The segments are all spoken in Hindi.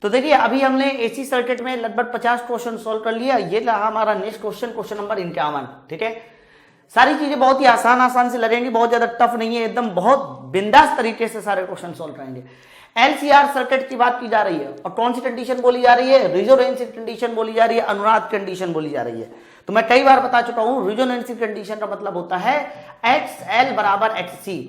तो देखिए अभी हमने एसी सर्किट में लगभग 50 क्वेश्चन सोल्व कर लिया। ये रहा हमारा नेक्स्ट क्वेश्चन, क्वेश्चन नंबर 51। ठीक है, सारी चीजें बहुत ही आसान से लगेंगी, बहुत ज्यादा टफ नहीं है, एकदम बहुत बिंदास तरीके से सारे क्वेश्चन सोल्व करेंगे। एलसीआर सर्किट की बात की जा रही है और कौन सी कंडीशन बोली जा रही है? रेजोनेंसी कंडीशन बोली जा रही है, अनुनाद कंडीशन बोली जा रही है। तो मैं कई बार बता चुका हूं, रेजोनेंसी कंडीशन का मतलब होता है XL बराबर XC,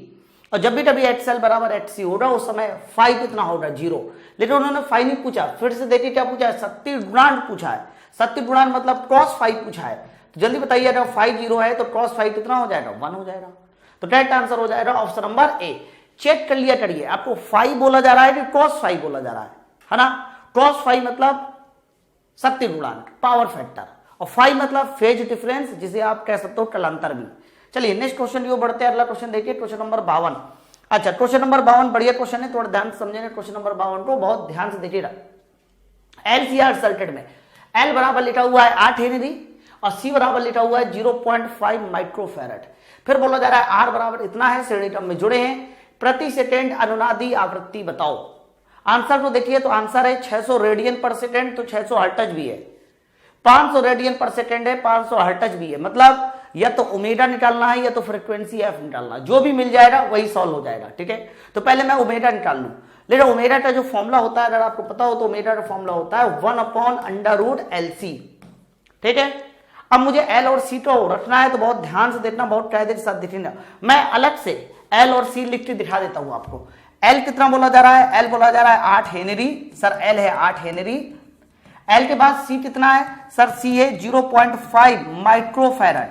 और जब भी कभी XL बराबर XC होगा उस समय फाई कितना होगा? 0। लेकिन उन्होंने फाई नहीं पूछा, फिर से देखिए क्या पूछा है, सत्य गुणांक पूछा है। सत्य गुणांक मतलब क्रॉस फाई पूछा है। तो जल्दी बताइए, अगर फाई 0 है तो क्रॉस फाई कितना हो जाएगा? 1 हो जाएगा। तो करेक्ट आंसर हो जाएगा ऑप्शन नंबर ए। चेक कर लिया करिए, आपको फाई बोला जा रहा है कि क्रॉस फाई बोला जा रहा है ना? क्रॉस फाई मतलब सत्य गुणांक, पावर फैक्टर, और फाई मतलब फेज डिफरेंस, जिसे आप कह सकते हो कलांतर भी। चलिए नेक्स्ट क्वेश्चन की ओर बढ़ते हैं। अगला क्वेश्चन देखिए, क्वेश्चन नंबर 52। अच्छा, क्वेश्चन नंबर 52 बढ़िया क्वेश्चन है, थोड़ा ध्यान से समझेंगे क्वेश्चन नंबर 52 को, बहुत ध्यान से देखिएगा। एलसीआर सर्किट में एल बराबर लिखा हुआ है 8 हेनरी और सी बराबर लिखा हुआ है 0.5 माइक्रोफैरड। फिर बोला जा रहा है आर बराबर इतना है, श्रेणी क्रम में जुड़े हैं, प्रति सेकेंड अनुनादी आवृत्ति बताओ। आंसर को देखिए तो आंसर है 600 रेडियन पर सेकेंड, तो 600 हर्ट्ज भी है, 500 रेडियन पर सेकेंड है, 500 हर्ट्ज भी है। मतलब या तो ओमेगा निकालना है या तो फ्रीक्वेंसी एफ निकालना, जो भी मिल जाएगा वही सॉल्व हो जाएगा। ठीक है, तो पहले मैं ओमेगा निकाल लूं। लेकिन ओमेगा का जो फॉर्मूला होता है, अगर आपको पता हो तो ओमेगा का फॉर्मूला होता है 1/√LC। ठीक है, अब मुझे एल और सी को रखना है, तो बहुत ध्यान से देखना, बहुत कायदे के साथ देखना। मैं अलग से एल और सी लिख के दिखा देता हूं आपको। एल कितना बोला जा रहा है? एल बोला जा रहा है 8 हेनरी, सर एल है 8 हेनरी। एल के बाद सी कितना है? सर सी है 0.5 माइक्रोफैरड।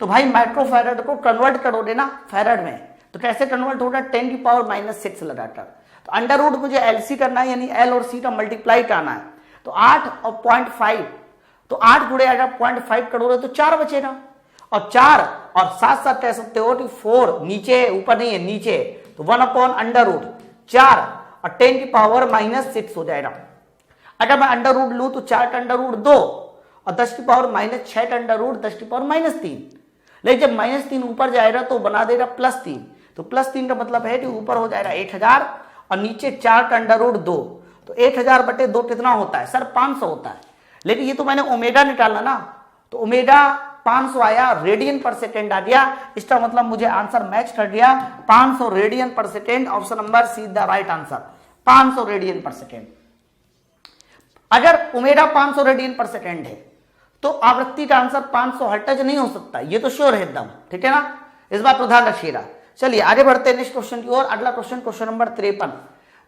तो भाई माइक्रोफैरड को कन्वर्ट करोगे ना फैरड में, तो कैसे कन्वर्ट होगा? 10⁻⁻6 लगाकर। तो अंडर रूट मुझे एलसी करना है, यानी एल और सी का मल्टीप्लाई करना है। तो 8 और 0.5, तो 8 गुणे अगर 0.5 करोगे तो 4 बचेगा, और 4 और साथ साथ कह सकते हो कि 4 नीचे है, ऊपर नहीं है, नीचे है, तो 1/√4 और 10⁻⁻6 हो जाएगा। अगर मैं अंडर रूट लू तो 4 का अंडर रूट 2 और 10⁻⁻6 का अंडर रूट 10⁻3। लेकिन जब -3 ऊपर जाएगा तो बना देगा +3, तो +3 का मतलब है कि ऊपर हो जाएगा 1000 और नीचे 4 का अंडर रूट 2, तो 1000/2 कितना होता है? सर 500 होता है। लेकिन ये तो मैंने ओमेगा निकालना ना, तो ओमेगा 500 आया, रेडियन पर सेकेंड आ गया, इसका मतलब मुझे आंसर मैच कर गया, 500 रेडियन पर second. Option number see the right answer, 500 radian पर सेकेंड। अगर ओमेगा 500 रेडियन पर सेकेंड है तो आवृत्ति का आंसर 500 हर्ट्ज नहीं हो सकता, ये तो श्योर है एकदम। ठीक है ना, इस बात को ध्यान रखिएगा। चलिए आगे बढ़ते हैं नेक्स्ट क्वेश्चन की ओर। अगला क्वेश्चन, क्वेश्चन नंबर 53।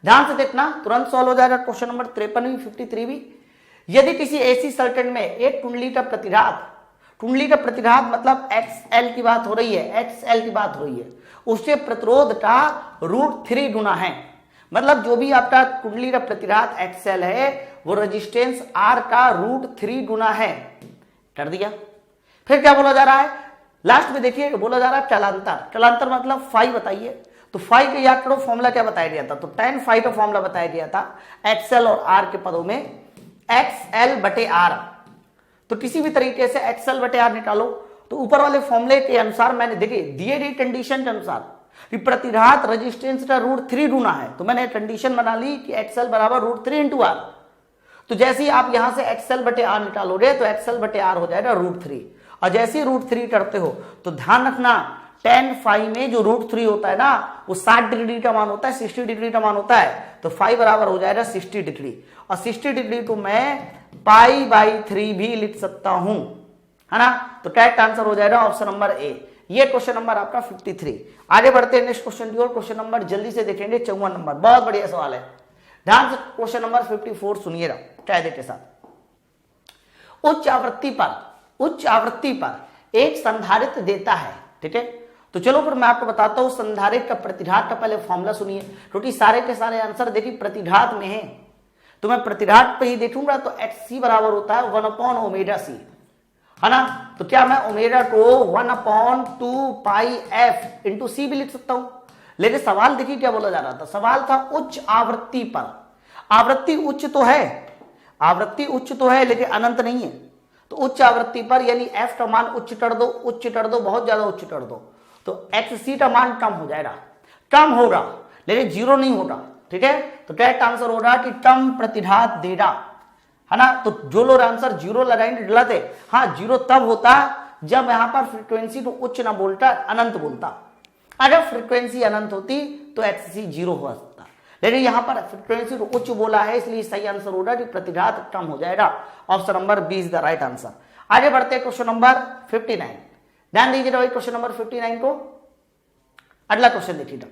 ध्यान से देखना, तुरंत सॉल्व हो जाएगा क्वेश्चन नंबर 53 भी, 53 भी। यदि किसी एसी सर्किट में एक कुंडली का प्रतिघात मतलब XL की बात हो रही है, XL की बात हो रही है, उसके प्रतिरोध का √3 गुना है। मतलब जो भी आपका कुंडली का प्रतिघात XL है वो रेजिस्टेंस R का √3 गुना है। कर दिया। फिर क्या बोला जा रहा है? लास्ट में देखिए बोला जा रहा है कलांतर। कलांतर मतलब फाई बताइए। तो फाई के याद करो फॉर्मूला क्या बताया गया था? तो tan फाई का फॉर्मूला बताया गया था XL और R के पदों में XL/R। तो किसी भी तरीके से XL/R निकालो। तो ऊपर वाले फॉर्मूले के अनुसार मैंने देखिए दिए गई कंडीशन के अनुसार कि प्रतिघात रेजिस्टेंस का √3 गुना है, तो मैंने कंडीशन बना ली कि XL बराबर √3 × R। तो जैसे ही आप यहां से XL/R निकालोगे तो XL/R हो जाएगा √3, और जैसे ही √3 करते हो तो ध्यान रखना tan फाई में जो √3 होता है ना वो 60 डिग्री का मान होता है, 60 डिग्री का मान होता है। तो फाई बराबर हो जाएगा 60 डिग्री, और 60 डिग्री को मैं π/3 भी लिख सकता हूं, है ना। तो करेक्ट आंसर हो जाएगा ऑप्शन नंबर ए। ये क्वेश्चन नंबर आपका 53। आगे बढ़ते हैं नेक्स्ट क्वेश्चन की ओर। क्वेश्चन नंबर जल्दी से देखेंगे 54 नंबर, बहुत बढ़िया सवाल है। ध्यान से क्वेश्चन नंबर 54 सुनिएगा कायदे के साथ। उच्च आवृत्ति पर एक संधारित्र देता है, ठीक है। तो चलो फिर मैं आपको बताता हूं संधारित्र का प्रतिघात का पहले फॉर्मूला सुनिए, क्योंकि सारे के सारे आंसर देखिए प्रतिघात में है, तो मैं प्रतिघात पे ही देखूंगा। तो XC बराबर होता है 1/ω/c, है ना। तो क्या मैं ओमेगा को 1/2πf × c भी लिख सकता हूं। लेकिन सवाल देखिए क्या बोला जा रहा था, सवाल था उच्च आवृत्ति पर। आवृत्ति उच्च तो है, लेकिन अनंत नहीं है। तो उच्च आवृत्ति पर यानी f का मान उच्च कर दो, बहुत ज्यादा उच्च कर दो, तो XC का मान कम हो जाएगा, कम होगा लेकिन 0 नहीं होगा। ठीक है। तो करेक्ट आंसर हो रहा कि टर्म प्रतिघात देगा, है ना। तो जो लोग आंसर जीरो लगाएंगे गलत है। हाँ, जीरो तब होता जब यहां पर फ्रीक्वेंसी तो उच्च ना बोलता, अनंत बोलता। अगर फ्रीक्वेंसी अनंत होती तो HC जीरो हो सकता, लेकिन यहां पर फ्रीक्वेंसी तो उच्च बोला है, इसलिए सही आंसर होगा कि प्रतिघात टर्म हो जाएगा। Option number B is the right answer. आगे बढ़ते हैं क्वेश्चन नंबर 59। ध्यान दीजिएगा भाई क्वेश्चन नंबर 59 को। अगला क्वेश्चन देखिएगा,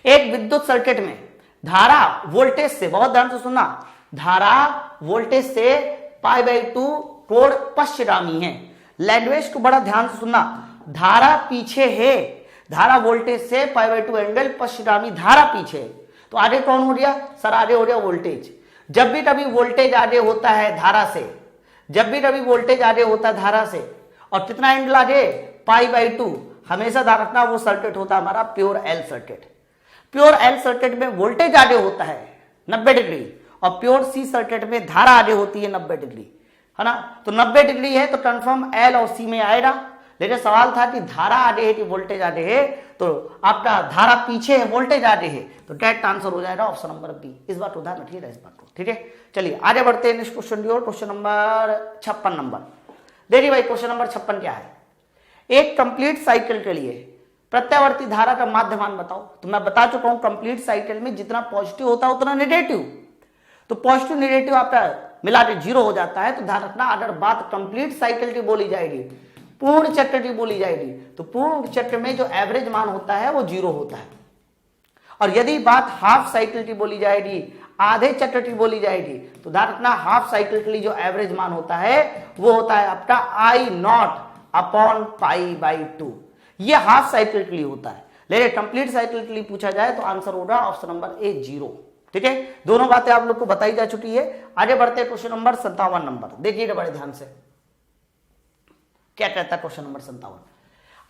एक विद्युत सर्किट में धारा वोल्टेज से, बहुत ध्यान से सुनना, धारा वोल्टेज से π/2 कोण पश्चिमगामी है। लैंग्वेज को बड़ा ध्यान से सुनना, धारा पीछे है, धारा वोल्टेज से π/2 एंगल पश्चिमगामी, धारा पीछे है। तो आगे कौन हो गया सर? आगे हो गया वोल्टेज। जब भी कभी वोल्टेज आगे होता है धारा से, जब भी कभी वोल्टेज आगे होता है धारा से, और कितना एंगल आगे? π/2, हमेशा ध्यान रखना वो सर्किट होता है हमारा pure L circuit. Pure L circuit में वोल्टेज आगे होता है 90 डिग्री, और प्योर सी सर्किट में धारा आगे होती है 90 डिग्री, है ना। तो 90 डिग्री है तो कंफर्म एल और सी में आएगा। लेकिन सवाल था कि धारा आगे है कि वोल्टेज आगे है, तो आपका धारा पीछे है, वोल्टेज आगे है, तो करेक्ट आंसर हो जाएगा ऑप्शन नंबर बी। इस बात को ध्यान रखिएगा, इस बात को, ठीक है। चलिए आगे बढ़ते हैं नेक्स्ट क्वेश्चन की ओर। क्वेश्चन नंबर 56 नंबर देखिए भाई, क्वेश्चन नंबर 56 क्या है? एक कंप्लीट साइकिल के लिए प्रत्यावर्ती धारा का माध्यमान बताओ। तो मैं बता चुका हूं कंप्लीट साइकिल में जितना पॉजिटिव होता है उतना नेगेटिव, तो पॉजिटिव नेगेटिव आपका मिला के जीरो हो जाता है। तो ध्यान रखना, अगर बात कंप्लीट साइकिल की बोली जाएगी, पूर्ण चक्र की बोली जाएगी, तो पूर्ण चक्र में जो एवरेज मान होता है वो जीरो होता है। और यदि बात हाफ साइकिल की बोली जाएगी, आधे चक्र की बोली जाएगी, तो ध्यान रखना हाफ साइकिल के लिए जो एवरेज मान होता है वो होता है आपका I0 अपॉन π/2। ये हाफ साइकिल के लिए होता है, लेकिन कंप्लीट साइकिल के लिए पूछा जाए तो आंसर होगा ऑप्शन नंबर ए 0, ठीक है। दोनों बातें आप लोग को बताई जा चुकी है। आगे बढ़ते हैं क्वेश्चन नंबर 57 नंबर, देखिएगा बड़े ध्यान से क्या कहता है क्वेश्चन नंबर 57।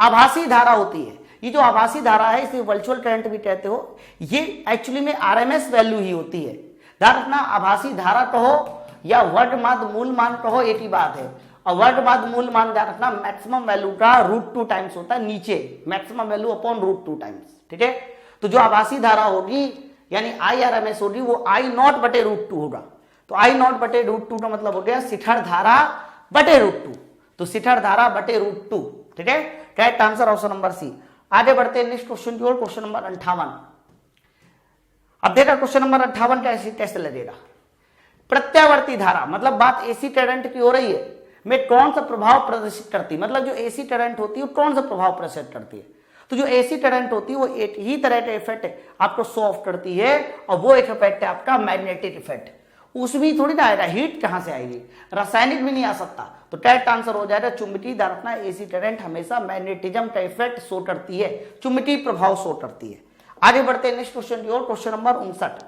आभासी धारा होती है, ये जो आभासी धारा है इसे वर्चुअल करंट भी कहते हो, ये एक्चुअली में RMS वैल्यू ही होती है। ध्यान रखना, आभासी धारा कहो या वर्गमाद मूल मान कहो एक ही बात है। और वर्गमाद मूल मान ध्यान रखना मैक्सिमम वैल्यू का √2 टाइम्स होता है, नीचे मैक्सिमम वैल्यू अपॉन √2 टाइम्स, ठीक है। तो जो आभासी धारा होगी यानी IRMS होगी वो I0 बटे √2 होगा। तो I0 बटे √2 का मतलब हो गया शिखर धारा बटे √2, तो शिखर धारा बटे √2, ठीक है। Correct answer option number C. आगे बढ़ते हैं नेक्स्ट क्वेश्चन की ओर, क्वेश्चन नंबर 58। अब देखा क्वेश्चन नंबर 58 कैसे लगेगा। प्रत्यावर्ती धारा मतलब बात AC करंट की हो रही है, में कौन सा प्रभाव प्रदर्शित करती है, मतलब जो AC करंट होती है वो कौन सा प्रभाव प्रदर्शित करती है। तो जो AC करंट होती है वो एक ही तरह का इफेक्ट आपको शो ऑफ करती है, और वो एक इफेक्ट है आपका मैग्नेटिक इफेक्ट। उसमें थोड़ी ना आएगा, हीट कहां से आएगी, रासायनिक भी नहीं आ सकता। तो करेक्ट आंसर हो जाएगा चुंबकीय धारा। रखना AC करंट हमेशा मैग्नेटिज्म का इफेक्ट शो करती है, चुंबकीय प्रभाव शो करती है। आगे बढ़ते हैं नेक्स्ट क्वेश्चन की ओर, क्वेश्चन नंबर 59।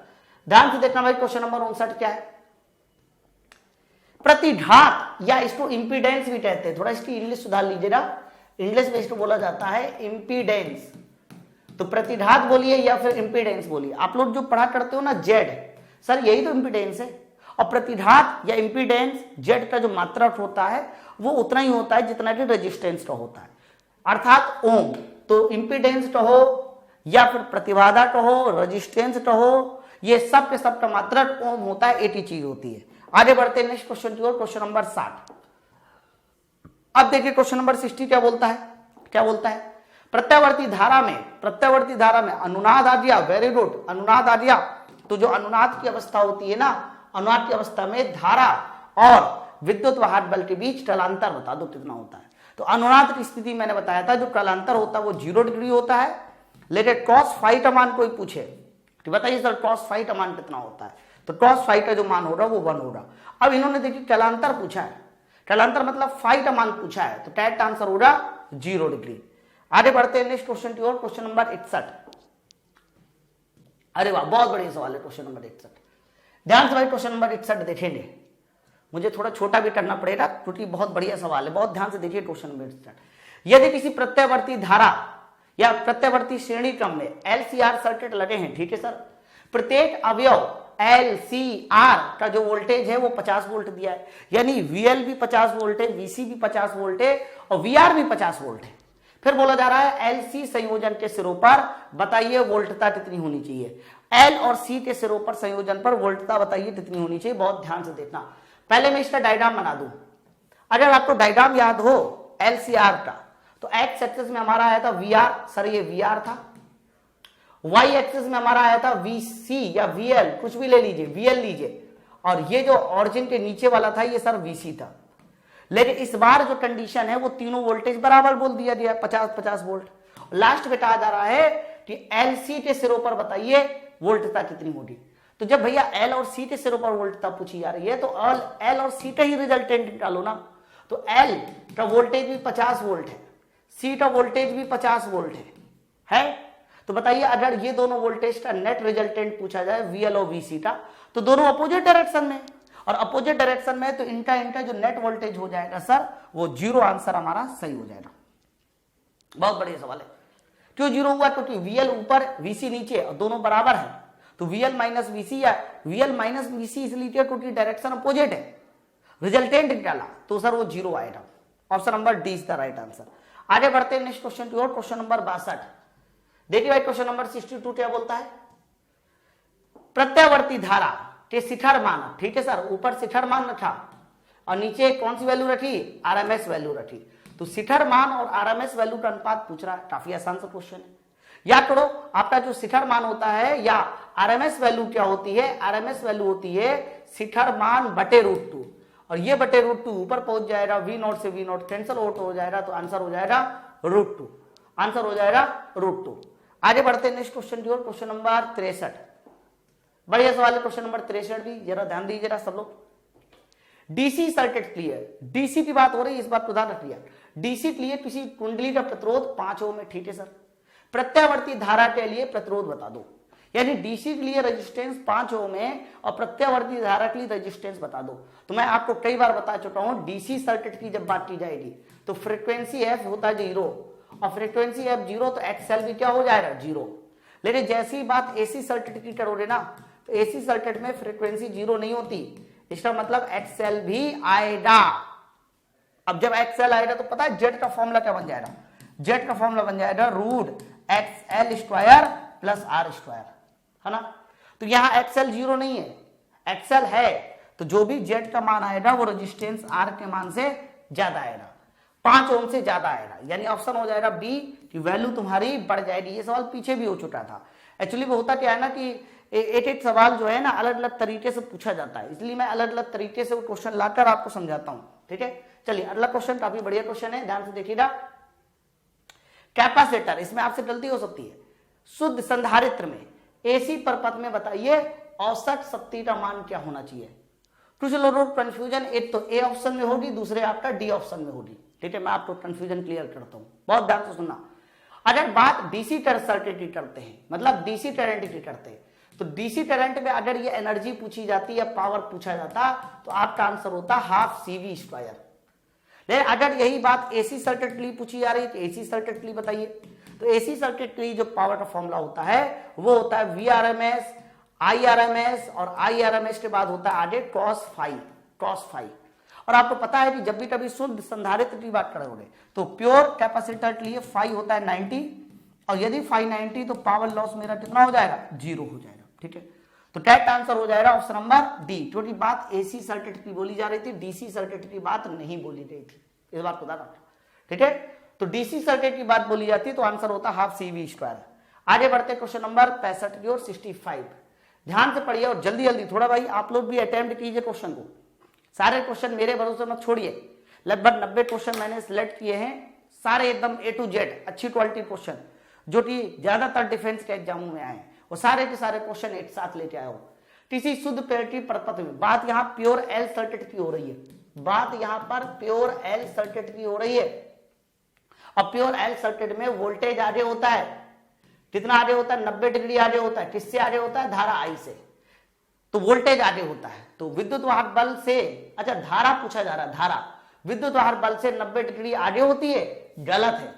ध्यान से देखना भाई, क्वेश्चन नंबर 59 क्या है? प्रतिघात या इसको इंपीडेंस भी कहते हैं, थोड़ा इसकी इंग्लिश सुधार लीजिएगा, इंग्लिश में इसको बोला जाता है इंपीडेंस। तो प्रतिघात बोलिए या फिर इंपीडेंस बोलिए, आप लोग जो पढ़ा करते हो ना जेड, सर यही तो इंपीडेंस है। और प्रतिघात या इंपीडेंस जेड का जो मात्रक होता है वो उतना ही होता है जितना कि रेजिस्टेंस का होता है, अर्थात ओम। तो इंपीडेंस कहो या फिर प्रतिबाधा कहो, रेजिस्टेंस कहो, ये सब के सब का मात्रक ओम होता है, एक ही चीज होती है। आगे बढ़ते हैं नेक्स्ट क्वेश्चन की ओर, क्वेश्चन नंबर 60। अब देखिए क्वेश्चन नंबर 60 क्या बोलता है, क्या बोलता है? प्रत्यावर्ती धारा में अनुनाद आ गया, वेरी गुड, अनुनाद आ गया। तो जो अनुनाद की अवस्था होती है ना, अनुनाद की अवस्था में धारा और विद्युत वाहक बल के बीच कलांतर बता दो कितना होता है। तो अनुनाद की स्थिति मैंने बताया था, जो कलांतर होता है वो 0 डिग्री होता है। लेकिन cos फाई का मान कोई पूछे कि बताइए सर cos फाई का मान कितना होता है, तो cos फाई का जो मान होगा वो 1 होगा। अब इन्होंने देखिए कलांतर पूछा है, कलांतर मतलब फाई का मान पूछा है, तो करेक्ट आंसर होगा 0 डिग्री। आगे बढ़ते हैं नेक्स्ट क्वेश्चन की ओर, क्वेश्चन नंबर 61। अरे वाह, बहुत बढ़िया सवाल है क्वेश्चन नंबर 61। ध्यान से भाई क्वेश्चन नंबर 61 देखेंगे, मुझे थोड़ा छोटा भी करना पड़ेगा क्योंकि बहुत बढ़िया सवाल है, बहुत ध्यान से देखिए क्वेश्चन नंबर 61। यदि किसी प्रत्यावर्ती धारा या प्रत्यावर्ती श्रेणी क्रम में LCR सर्किट लगे हैं, ठीक है सर, प्रत्येक अवयव LCR का जो वोल्टेज है वो 50 वोल्ट दिया है, यानी VL भी 50 वोल्ट है, VC भी 50 वोल्ट है और VR भी 50 वोल्ट है। फिर बोला जा रहा है LC संयोजन के सिरों पर बताइए वोल्टता कितनी होनी चाहिए। एल और सी के सिरों पर संयोजन पर वोल्टता बताइए कितनी होनी चाहिए। बहुत ध्यान से देखना। पहले मैं इसका डायग्राम बना दूं। अगर आपको डायग्राम याद हो एलसीआर का, तो एक्स एक्सिस में हमारा आया था वीआर, सर ये वीआर था। वाई एक्सिस में हमारा आया था वीसी या वीएल, कुछ भी ले लीजिए, वीएल लीजिए, और ये जो ऑरिजिन के नीचे वाला था ये सर वीसी था। लेकिन इस बार जो कंडीशन है वो तीनों वोल्टेज बराबर बोल दिया गया, 50-50 वोल्ट। लास्ट में कहा जा रहा है कि एलसी के सिरों पर बताइए वोल्टता कितनी होगी। तो जब भैया एल और सी के सिरों पर वोल्टता पूछी जा रही है तो एल और सी का ही रिजल्टेंट निकालो ना। तो एल का वोल्टेज भी 50 वोल्ट है, सी का वोल्टेज भी 50 वोल्ट है। तो बताइए अगर ये दोनों वोल्टेज का नेट रिजल्टेंट पूछा जाए वीएल और वीसी का, तो दोनों अपोजिट डायरेक्शन में, और अपोजिट डायरेक्शन में तो इनका जो नेट वोल्टेज हो जाएगा सर वो 0। आंसर हमारा सही हो जाएगा। बहुत बढ़िया सवाल है। क्यों 0 हुआ? क्योंकि वीएल ऊपर वीसी नीचे और दोनों बराबर है, तो वीएल माइनस वीसी या वीएल माइनस वीसी इसलिए क्योंकि डायरेक्शन अपोजिट है। रिजल्टेंट निकाला तो सर वो 0 आएगा। Option number D is the right answer. आगे बढ़ते हैं नेक्स्ट क्वेश्चन की ओर। क्वेश्चन नंबर 62 देखिए भाई, क्वेश्चन नंबर 62 क्या बोलता है? प्रत्यावर्ती धारा के शिखर मान, ठीक है सर, ऊपर शिखर मान रखा और नीचे कौन सी वैल्यू रखी? आरएमएस वैल्यू रखी। तो शिखर मान और आरएमएस वैल्यू का अनुपात पूछ रहा है। काफी आसान सा क्वेश्चन है। याद करो आपका जो शिखर मान होता है या आरएमएस वैल्यू क्या होती है? आरएमएस वैल्यू होती है शिखर मान बटे √2, और ये बटे √2 ऊपर पहुंच जाएगा, V0 से V0 कैंसिल आउट हो जाएगा, तो आंसर हो जाएगा √2। आंसर हो जाएगा √2। आगे बढ़ते हैं नेक्स्ट क्वेश्चन की ओर। क्वेश्चन नंबर 63 बढ़िया सवाल है। क्वेश्चन नंबर 63 भी जरा ध्यान दीजिएगा सब लोग। डीसी सर्किट क्लियर, डीसी की बात हो रही है, इस बात को ध्यान रखिए। डीसी के लिए किसी कुंडली का प्रतिरोध 5 ओम है, ठीक है सर। प्रत्यावर्ती धारा के लिए प्रतिरोध बता दो, यानी डीसी के लिए रेजिस्टेंस 5 ओम है और प्रत्यावर्ती धारा के लिए रेजिस्टेंस बता दो। तो मैं आपको कई बार बता चुका हूं, डीसी सर्किट की जब बात की जाएगी तो फ्रीक्वेंसी एफ होता है 0, और फ्रीक्वेंसी एफ 0 तो एक्सएल भी क्या हो जाएगा? 0। लेकिन जैसी ही बात एसी सर्किट की करोगे ना, तो एसी सर्किट में फ्रीक्वेंसी 0 नहीं होती, इसका मतलब एक्सएल भी आएगा। अब जब एक्सएल आएगा तो पता है जेड का फॉर्मूला क्या बन जाएगा? जेड का फॉर्मूला बन जाएगा √XL² प्लस R², है ना। तो यहां एक्सएल 0 नहीं है, एक्सएल है, तो जो भी जेड का मान आएगा वो रेजिस्टेंस आर के मान से ज्यादा आएगा, 5 ओम से ज्यादा आएगा। यानी ऑप्शन हो जाएगा बी की वैल्यू तुम्हारी बढ़ जाएगी। ये सवाल पीछे भी हो चुका था। एक्चुअली वो होता क्या है ना कि एक सवाल जो है ना अलग अलग तरीके से पूछा जाता है, इसलिए मैं अलग अलग तरीके से वो क्वेश्चन लाकर आपको समझाता हूं, ठीक है। चलिए अगला क्वेश्चन काफी बढ़िया क्वेश्चन है, ध्यान से देखिएगा। कैपेसिटर, इसमें आपसे गलती हो सकती है। शुद्ध संधारित्र में एसी परपथ में बताइए औसत शक्ति का मान क्या होना चाहिए। कुछ लोगों को कंफ्यूजन एक तो ए ऑप्शन में होगी, दूसरे आपका डी ऑप्शन में होगी, ठीक है। मैं आपको कंफ्यूजन क्लियर करता हूं, बहुत ध्यान से सुनना। अगर बात डीसी सर्किट की करते हैं, मतलब डीसी करंट की करते हैं, तो डीसी करंट में अगर ये एनर्जी पूछी जाती या पावर पूछा जाता तो आपका आंसर होता ½ CV²। लेकिन अगर यही बात एसी सर्किट के लिए पूछी जा रही है तो एसी सर्किट के लिए बताइए। तो एसी सर्किट के लिए जो पावर का फॉर्मूला होता है वो होता है VRMS, IRMS, और IRMS के बाद होता है आगे cos phi। और आपको पता है कि जब भी कभी शुद्ध संधारित्र की बात करोगे तो प्योर कैपेसिटर के लिए phi होता है 90, और यदि phi 90 तो पावर लॉस मेरा कितना हो जाएगा? 0 हो जाएगा, ठीक है। तो करेक्ट आंसर हो जाएगा ऑप्शन नंबर डी, क्योंकि बात एसी सर्किट की बोली जा रही थी, डीसी सर्किट की बात नहीं बोली गई थी, इस बात को ध्यान रखना, ठीक है। तो डीसी सर्किट की बात बोली जाती तो आंसर होता ½ CV²। आगे बढ़ते क्वेश्चन नंबर 65 की ओर 65। ध्यान से पढ़िए और जल्दी जल्दी थोड़ा भाई आप लोग भी अटेम्प्ट कीजिए क्वेश्चन को। सारे क्वेश्चन मेरे भरोसे मत छोड़िए, लगभग 90 क्वेश्चन मैंने सिलेक्ट किए हैं, सारे एकदम A to Z अच्छी क्वालिटी क्वेश्चन जो कि ज्यादातर डिफेंस के एग्जामों में आए, वो सारे के सारे क्वेश्चन एक साथ लेके आया हो। किसी शुद्ध पेरिटी परपथ में, बात यहाँ प्योर एल सर्किट की हो रही है, बात यहाँ पर प्योर एल सर्किट की हो रही है। और प्योर एल सर्किट में वोल्टेज आगे होता है, कितना आगे होता है? 90 डिग्री आगे होता है। किससे आगे होता है? धारा आई से, तो वोल्टेज आगे होता है। तो विद्युत वाहक बल से, अच्छा धारा पूछा जा रहा है, धारा विद्युत वाहक बल से 90 डिग्री आगे होती है, गलत है।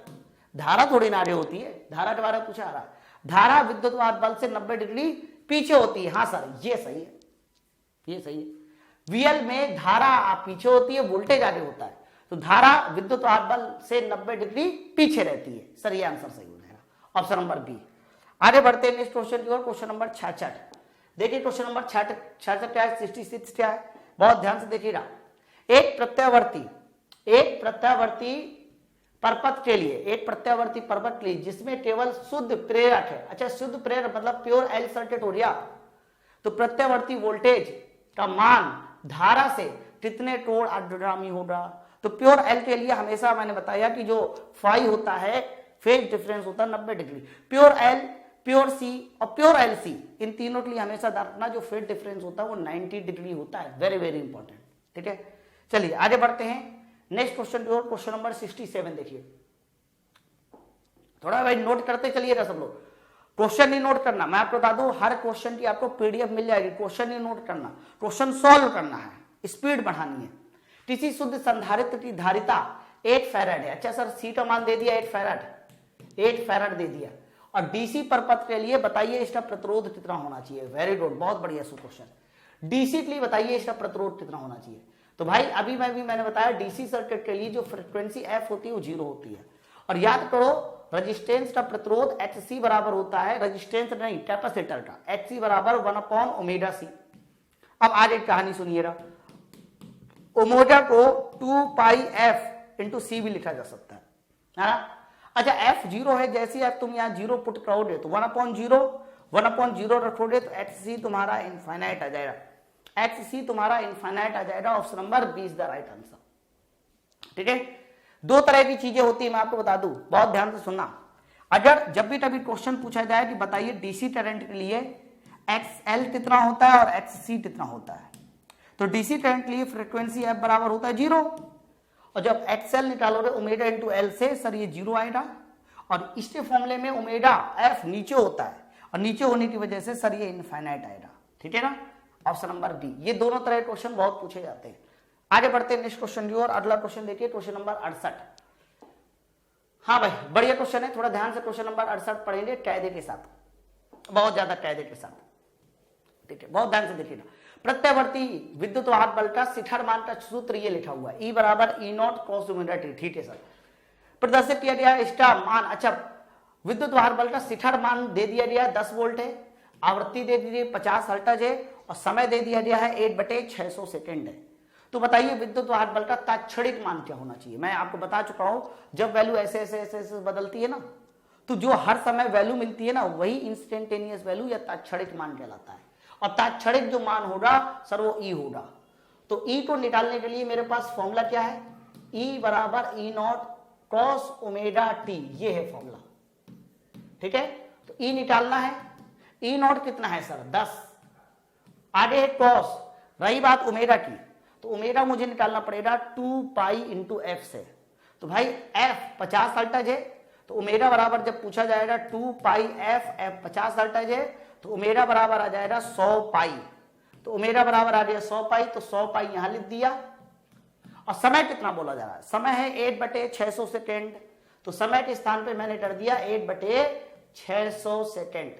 धारा थोड़ी ना आगे होती है, धारा के बारे में पूछा जा रहा है। धारा विद्युत वाहक बल से 90 डिग्री पीछे होती है। हाँ सर ये सही है, ये सही है। वीएल में धारा पीछे होती है, वोल्टेज आगे होता है, तो धारा विद्युत वाहक बल से 90 डिग्री पीछे रहती है। सर ये आंसर सही हो जाएगा, ऑप्शन नंबर बी। आगे बढ़ते हैं नेक्स्ट क्वेश्चन की ओर, क्वेश्चन नंबर 66। देखिए क्वेश्चन नंबर 66 क्या है, 66 क्या है, बहुत ध्यान से देखिएगा। एक प्रत्यावर्ती परपथ के लिए जिसमें केवल शुद्ध प्रेरक है। अच्छा, शुद्ध प्रेरक मतलब प्योर एल सर्किट हो गया, तो प्रत्यावर्ती वोल्टेज का मान धारा से कितने तोड़ अग्रगामी होगा। तो प्योर एल के लिए हमेशा मैंने बताया कि जो फाई होता है फेज डिफरेंस होता है 90 डिग्री। प्योर एल, प्योर सी और प्योर एल सी, इन तीनों के लिए हमेशा रखना जो फेज डिफरेंस होता है वो 90 डिग्री होता है। वेरी वेरी इंपॉर्टेंट, ठीक है। चलिए आगे बढ़ते हैं नेक्स्ट क्वेश्चन की ओर, क्वेश्चन नंबर 67। देखिए थोड़ा भाई नोट करते चलिएगा सब लोग, क्वेश्चन नहीं नोट करना, मैं आपको बता दूं हर क्वेश्चन की आपको पीडीएफ मिल जाएगी, क्वेश्चन नहीं नोट करना, क्वेश्चन सॉल्व करना है, स्पीड बढ़ानी है। किसी शुद्ध संधारित्र की धारिता 8 फैराड है। अच्छा सर, सी का मान दे दिया 8 फैराड दे दिया, और डीसी परपथ के लिए बताइए इसका प्रतिरोध कितना होना चाहिए। वेरी गुड, बहुत बढ़िया क्वेश्चन। डीसी के लिए बताइए इसका प्रतिरोध कितना होना चाहिए। तो भाई अभी मैंने बताया डीसी सर्किट के लिए जो फ्रीक्वेंसी एफ होती है वो 0 होती है, और याद करो रेजिस्टेंस का प्रतिरोध एचसी बराबर होता है, रेजिस्टेंस नहीं कैपेसिटर का, एचसी बराबर 1/ओमेगा सी। अब आगे कहानी सुनिएगा, ओमेगा को 2πf इंटू सी भी लिखा जा सकता है ना। अच्छा एफ 0 है, जैसे आप तुम यहाँ 0 पुट करोगे तो 1/0 रखोगे तो एचसी तुम्हारा इनफाइनाइट आ जाएगा, एचसी तुम्हारा इनफाइनाइट आ जाएगा। Option number 20 the right answer, ठीक है। दो तरह की चीजें होती है, मैं आपको बता दूं, बहुत ध्यान से सुनना। अगर जब भी कभी क्वेश्चन पूछा जाए कि बताइए डीसी करंट के लिए एक्सएल कितना होता है और एक्ससी कितना होता है, तो डीसी करंट के लिए फ्रीक्वेंसी एफ बराबर होता है 0, और जब एक्सएल निकालोगे ओमेगा इंटू एल से सर ये 0 आएगा, और इसके फॉर्मूले में ओमेगा एफ नीचे होता है, और नीचे होने की वजह से सर ये इनफाइनाइट आएगा, ठीक है ना। Option number D. ये दोनों तरह के क्वेश्चन बहुत पूछे जाते हैं। आगे बढ़ते हैं नेक्स्ट क्वेश्चन की ओर, अगला क्वेश्चन देखिए क्वेश्चन नंबर 68। हाँ भाई बढ़िया क्वेश्चन है, थोड़ा ध्यान से क्वेश्चन नंबर 68 पढ़ेंगे कायदे के साथ, बहुत ज्यादा कायदे के साथ, ठीक है, बहुत ध्यान से देखिएगा। प्रत्यावर्ती विद्युत वाहक बल का शिखर मान का सूत्र ये लिखा हुआ है, E बराबर E0 cos ओमेगा t, ठीक है सर। प्रदर्शित किया गया इसका मान, अच्छा विद्युत वाहक बल का शिखर मान दे दिया गया 10 वोल्ट है, आवृत्ति दे दीजिए 50 हर्ट्ज है, और समय दे दिया गया है 8/600 सेकेंड है। तो बताइए विद्युत वाहक बल का तात्क्षणिक मान क्या होना चाहिए। मैं आपको बता चुका हूं जब वैल्यू ऐसे बदलती है ना, तो जो हर समय वैल्यू मिलती है ना वही इंस्टेंटेनियस वैल्यू या तात्क्षणिक मान कहलाता है, और तात्क्षणिक जो मान होगा सर वो ई होगा। तो ई को निकालने के लिए मेरे पास फॉर्मूला क्या है, ई बराबर E0 cos ओमेगा t, ये है फॉर्मूला, ठीक है। तो ई निकालना है, E0 कितना है सर 10, आगे है cos, रही बात ओमेगा की, तो ओमेगा मुझे निकालना पड़ेगा 2π इंटू एफ से। तो भाई एफ 50 हर्ट्ज है, तो ओमेगा बराबर जब पूछा जाएगा 2πf, एफ 50 हर्ट्ज है, तो ओमेगा बराबर आ जाएगा 100π, तो ओमेगा बराबर आ गया 100π, तो 100π यहां लिख दिया। और समय कितना बोला जा रहा है, समय है 8/600 सेकेंड, तो समय के स्थान पे मैंने कर दिया 8/600 सेकेंड,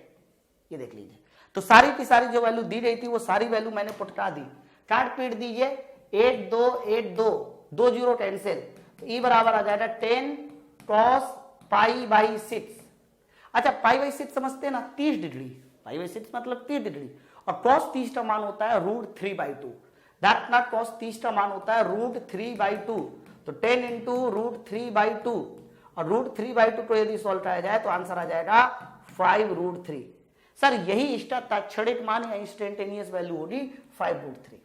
ये देख लीजिए। तो सारी की सारी जो वैल्यू दी गई थी वो सारी वैल्यू मैंने पुटका दी, काट पीट दीजिए 8 2 8 2 2 0 कैंसिल, तो ई बराबर आ जाएगा 10 cos π/6। अच्छा π/6 समझते हैं ना, 30 डिग्री, π/6 मतलब 30 डिग्री, और cos 30 का मान होता है √3/2, दैट नॉट cos 30 का मान होता है √3/2, तो 10 इंटू √3/2, और √3/2 को यदि सॉल्व किया जाए तो आंसर आ जाएगा 5√3। सर यही इसका तात्क्षणिक मान या इंस्टेंटेनियस वैल्यू होगी 5√3।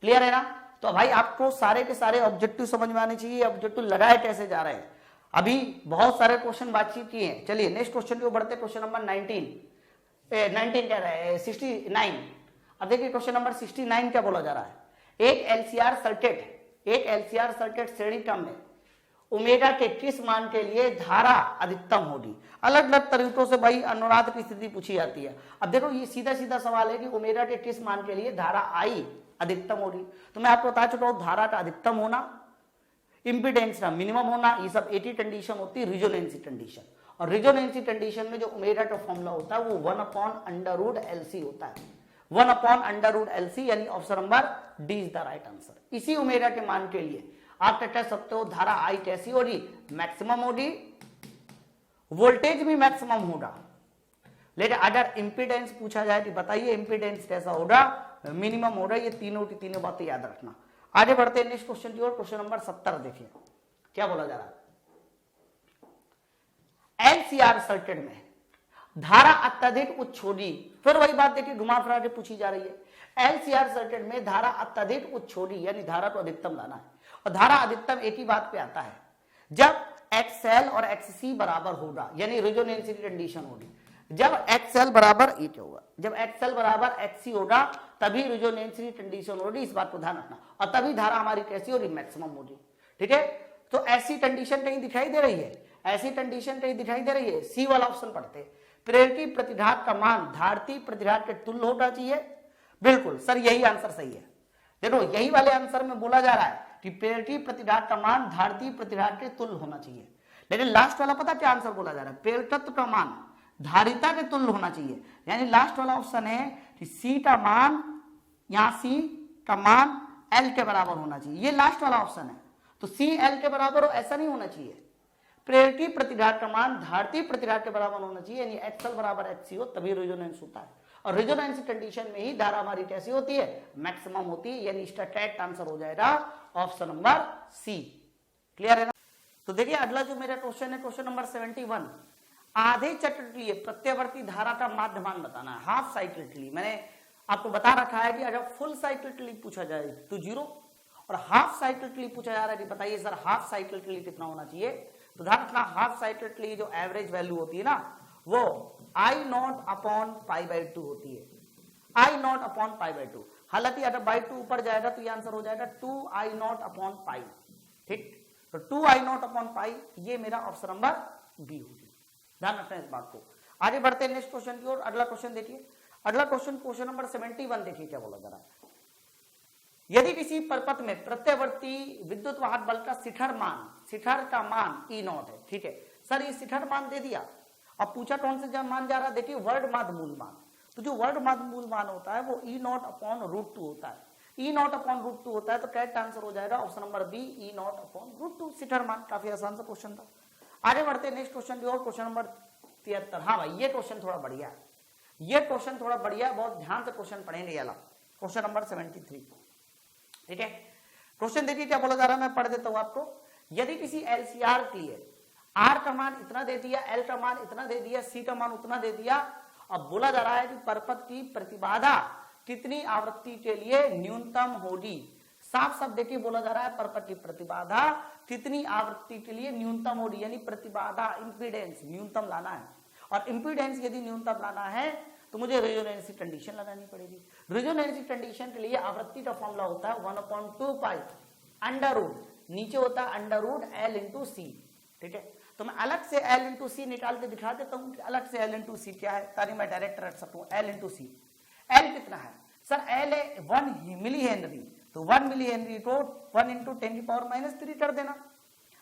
क्लियर है ना। तो भाई आपको सारे के सारे ऑब्जेक्टिव समझ में आने चाहिए, ऑब्जेक्टिव लगाए कैसे जा रहे हैं। अभी बहुत सारे क्वेश्चन बातचीत किए हैं, चलिए नेक्स्ट क्वेश्चन को बढ़ते, क्वेश्चन नंबर 19 कह रहा है 69। अब देखिए क्वेश्चन नंबर 69 क्या बोला जा रहा है, एक एलसीआर सर्किट श्रेणी क्रम में ओमेगा के किस मान के लिए धारा अधिकतम होगी। अलग अलग तरीकों से भाई अनुनाद की स्थिति पूछी जाती है। अब देखो ये सीधा सीधा सवाल है कि ओमेगा के किस मान के लिए धारा आई अधिकतम होगी, तो मैं आपको बता चुका हूं धारा का अधिकतम होना, इंपीडेंस का मिनिमम होना, ये सब 80 कंडीशन होती है रिजोनेंसी कंडीशन, और रिजोनेंसी कंडीशन में जो ओमेगा का फॉर्मूला होता है वो 1/√LC होता है, 1/√LC, यानी option number D is the right answer. इसी ओमेगा के मान के लिए आप क्या कह सकते हो धारा आई कैसी होगी, मैक्सिमम होगी, वोल्टेज भी मैक्सिमम होगा। लेकिन अगर इंपीडेंस पूछा जाए तो बताइए इंपीडेंस कैसा होगा, मिनिमम होगा। ये तीनों की तीनों बातें याद रखना। आगे बढ़ते हैं नेक्स्ट क्वेश्चन की ओर। क्वेश्चन नंबर 70 देखिए क्या बोला जा रहा है। एलसीआर सर्किट में धारा अत्यधिक उच्च होगी, फिर वही बात देखिए घुमा फिरा के पूछी जा रही है। एलसीआर सर्किट में धारा अत्यधिक उच्च होगी, यानी धारा को अधिकतम लाना है। और धारा अधिकतम एक ही बात पे आता है, जब एक्सएल और एक्ससी बराबर होगा, यानी रेजोनेंस कंडीशन होगी। जब एक्सएल बराबर ये क्या होगा, जब एक्सएल बराबर एक्ससी होगा तभी रेजोनेंस कंडीशन होगी। इस बात को ध्यान रखना। और तभी धारा हमारी कैसी होगी, मैक्सिमम होगी। ठीक है, तो ऐसी कंडीशन कहीं दिखाई दे रही है, ऐसी कंडीशन कहीं दिखाई दे रही है। सी वाला ऑप्शन पढ़ते, प्रेरकी प्रतिघात का मान धारती प्रतिघात के तुल्य होना चाहिए। बिल्कुल सर, यही आंसर सही है। देखो यही वाले आंसर में बोला जा रहा है कि प्रेरकी प्रतिघात का मान धारती प्रतिघात के तुल्य होना चाहिए। लेकिन लास्ट वाला पता क्या आंसर बोला जा रहा है, प्रेरकत्व का मान धारिता के तुल्य होना चाहिए। यानी लास्ट वाला ऑप्शन है कि सी का मान, यहां सी का मान एल के बराबर होना चाहिए। ये लास्ट वाला ऑप्शन है। तो सी एल के बराबर हो ऐसा नहीं होना चाहिए। प्रेरकी प्रतिघात का मान धारती प्रतिघात के बराबर होना चाहिए, यानी एक्सएल बराबर एक्ससी हो तभी रेजोनेंस होता है। और रेजोनेंस कंडीशन में ही धारा हमारी कैसी होती है, मैक्सिमम होती है। यानी इसका करेक्ट आंसर हो जाएगा ऑप्शन नंबर सी। क्लियर है ना। तो देखिए अगला जो मेरा क्वेश्चन है, क्वेश्चन नंबर 71, आधे चक्र के लिए प्रत्यावर्ती धारा का माध्यमान बताना है। हाफ साइकिल के लिए मैंने आपको बता रखा है कि अगर फुल साइकिल के लिए पूछा जाए तो 0, और हाफ साइकिल के लिए पूछा जा रहा है कि बताइए सर हाफ साइकिल के लिए कितना होना चाहिए। तो ध्यान रखना, हाफ साइकिल के लिए जो एवरेज वैल्यू होती है ना, वो आई नॉट अपॉन पाई बाई 2 होती है। आई नॉट अपॉन पाई बाई 2। हालांकि अगर बाई 2 ऊपर जाएगा तो ये आंसर हो जाएगा 2 आई नॉट अपॉन पाई। ठीक, तो 2 आई नॉट अपॉन पाई, ये मेरा ऑप्शन नंबर बी होगी। ध्यान रखना इस बात को। आगे बढ़ते हैं नेक्स्ट क्वेश्चन की ओर। अगला क्वेश्चन देखिए, अगला क्वेश्चन क्वेश्चन नंबर 71 देखिए क्या बोला जा रहा है। यदि किसी परपथ में प्रत्यावर्ती विद्युत वाहक बल का शिखर का मान ई नॉट है। ठीक है सर, ये शिखर मान दे दिया। अब पूछा कौन से मान जा रहा है, देखिए वर्ड माध्य मूल मान। तो जो वर्ड माध्य मूल मान होता है वो ई नॉट अपॉन रूट 2 होता है। ई नॉट अपॉन रूट 2 होता है, तो करेक्ट आंसर हो जाएगा option number B, E naught upon root 2 शिखर मान। काफी आसान सा क्वेश्चन था। आगे बढ़ते हैं नेक्स्ट क्वेश्चन की ओर। Question number 73। हाँ भाई, ये क्वेश्चन थोड़ा बढ़िया है, ये क्वेश्चन थोड़ा बढ़िया, बहुत ध्यान से क्वेश्चन पढ़ेंगे। ये वाला क्वेश्चन नंबर 73। ठीक है, क्वेश्चन देखिए क्या बोला जा रहा है, मैं पढ़ देता हूं आपको। यदि किसी एलसीआर के लिए आर का मान इतना दे दिया, एल का मान इतना दे दिया, सी का मान उतना दे दिया। अब बोला जा रहा है कि परपथ की प्रतिबाधा कितनी आवृत्ति के लिए न्यूनतम होगी। साफ साफ देखिए बोला जा रहा है परपथ की प्रतिबाधा कितनी आवृत्ति के लिए न्यूनतम होगी, यानी प्रतिबाधा इंपीडेंस न्यूनतम लाना है। और इंपीडेंस यदि न्यूनतम लाना है तो मुझे रेजोनेंस कंडीशन लगानी पड़ेगी। रेजोनेंस कंडीशन के लिए आवृत्ति का फॉर्मूला होता है 1/2 पाई अंडर रूट, नीचे होता है अंडर रूट एल इंटू सी। ठीक है, तो मैं अलग से एल इंटू सी निकाल के दिखा देता हूं कि अलग से एल इंटू सी क्या है, ताकि मैं डायरेक्ट रख सकूं। एल इंटू सी, एल कितना है सर, एल है 1 मिली हेनरी, तो 1 मिली हेनरी को 1 इंटू 10⁻³ कर देना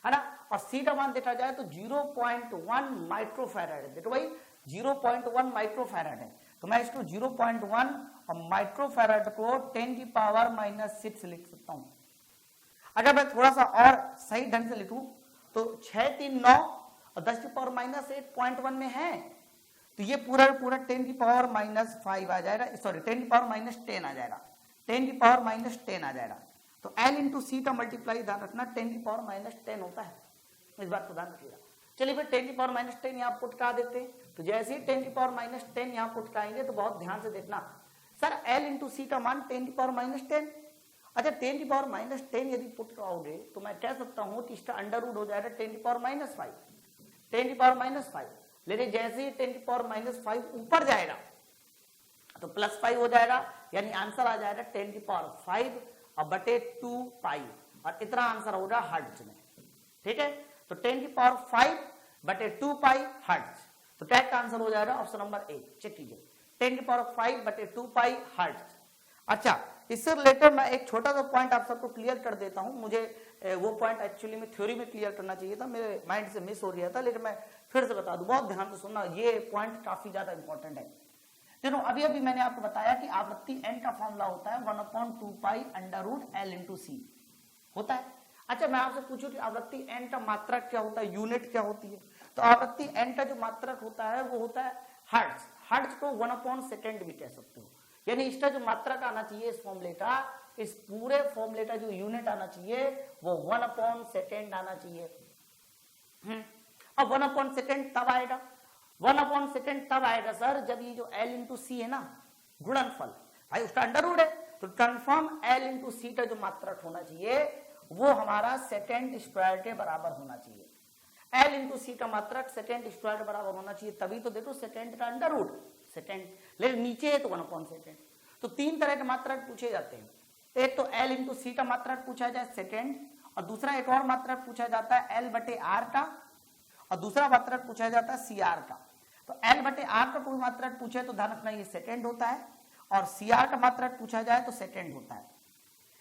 है ना। और सी का मान देखा जाए तो 0.1 माइक्रोफैराड है। देखो भाई 0.1 माइक्रोफैराड है, तो मैं इसको 0.1 और माइक्रोफैराड को 10⁻⁻6 लिख सकता हूं। अगर मैं थोड़ा सा और सही ढंग से लिखूं तो 6 3 9 और 10⁻8 0.1 में है, तो ये पूरा पूरा 10⁻5 आ जाएगा, सॉरी 10⁻10 आ जाएगा, 10⁻10 आ जाएगा। तो L इंटू सी का मल्टीप्लाई ध्यान रखना 10⁻10 होता है, इस बात को ध्यान रखिएगा। चलिए फिर 10⁻10 यहाँ पुट का देते हैं। तो जैसे ही 10⁻10 यहाँ पुट कराएंगे तो बहुत ध्यान से देखना सर, L इंटू सी का मान 10⁻10। अच्छा 10⁻10 यदि पुट कराओगे तो मैं कह सकता हूं कि इसका अंडर रूट हो जाएगा 10⁻5, 10⁻5। लेकिन जैसे ही 10⁻5 ऊपर जाएगा तो +5 हो जाएगा, यानी आंसर आ जाएगा 10⁵ और बटे 2 पाई, और इतना आंसर होगा हर्ट्ज में। ठीक है, तो 10⁵ बटे 2 पाई हर्ट्ज, तो करेक्ट आंसर हो जाएगा ऑप्शन नंबर ए। चेक कीजिए 10⁵ बटे 2 पाई हर्ट्ज। अच्छा, इससे रिलेटेड मैं एक छोटा सा पॉइंट आप सबको क्लियर कर देता हूं। मुझे वो पॉइंट एक्चुअली में थ्योरी में क्लियर करना चाहिए था, मेरे माइंड से मिस हो गया था, लेकिन मैं फिर से बता दूं, बहुत ध्यान से सुनना, ये पॉइंट काफी ज्यादा इंपॉर्टेंट है। देखो अभी मैंने आपको बताया कि आवृत्ति n का फॉर्मूला होता है 1/2 pi under root L into C होता है। अच्छा मैं आपसे पूछूं कि आवृत्ति n का मात्रक क्या होता है, यूनिट क्या होती है, तो आवृत्ति एन का जो मात्रक होता है वो होता है हर्ट्ज। हर्ट्ज को 1/सेकेंड भी कह सकते हो, यानी इसका जो मात्रक आना चाहिए इस फॉर्मूले का, इस पूरे फॉर्मूले का जो यूनिट आना चाहिए वो 1/सेकेंड आना चाहिए। अब 1/सेकेंड तब आएगा, 1/सेकेंड तब आएगा सर जब ये जो L इंटू सी है ना गुणनफल, भाई उसका अंडर रूट है, तो कन्फर्म L इंटू सी का जो मात्रक होना चाहिए वो हमारा सेकेंड स्क्वायर के बराबर होना चाहिए। L इंटू सी का मात्रक सेकेंड स्क्वायर के बराबर होना चाहिए, तभी तो देखो सेकेंड का अंडर रूट सेकेंड, लेकिन नीचे है तो 1/सेकेंड। तो तीन तरह के मात्रक पूछे जाते हैं, एक तो L इंटू सी का मात्रक पूछा जाए सेकेंड, और दूसरा एक और मात्रक पूछा जाता है L/R का, और दूसरा मात्रक पूछा जाता है CR का। तो L/R का कोई मात्रक पूछे तो ध्यान रखना ये सेकेंड होता है, और CR का मात्रक पूछा जाए तो सेकेंड होता है।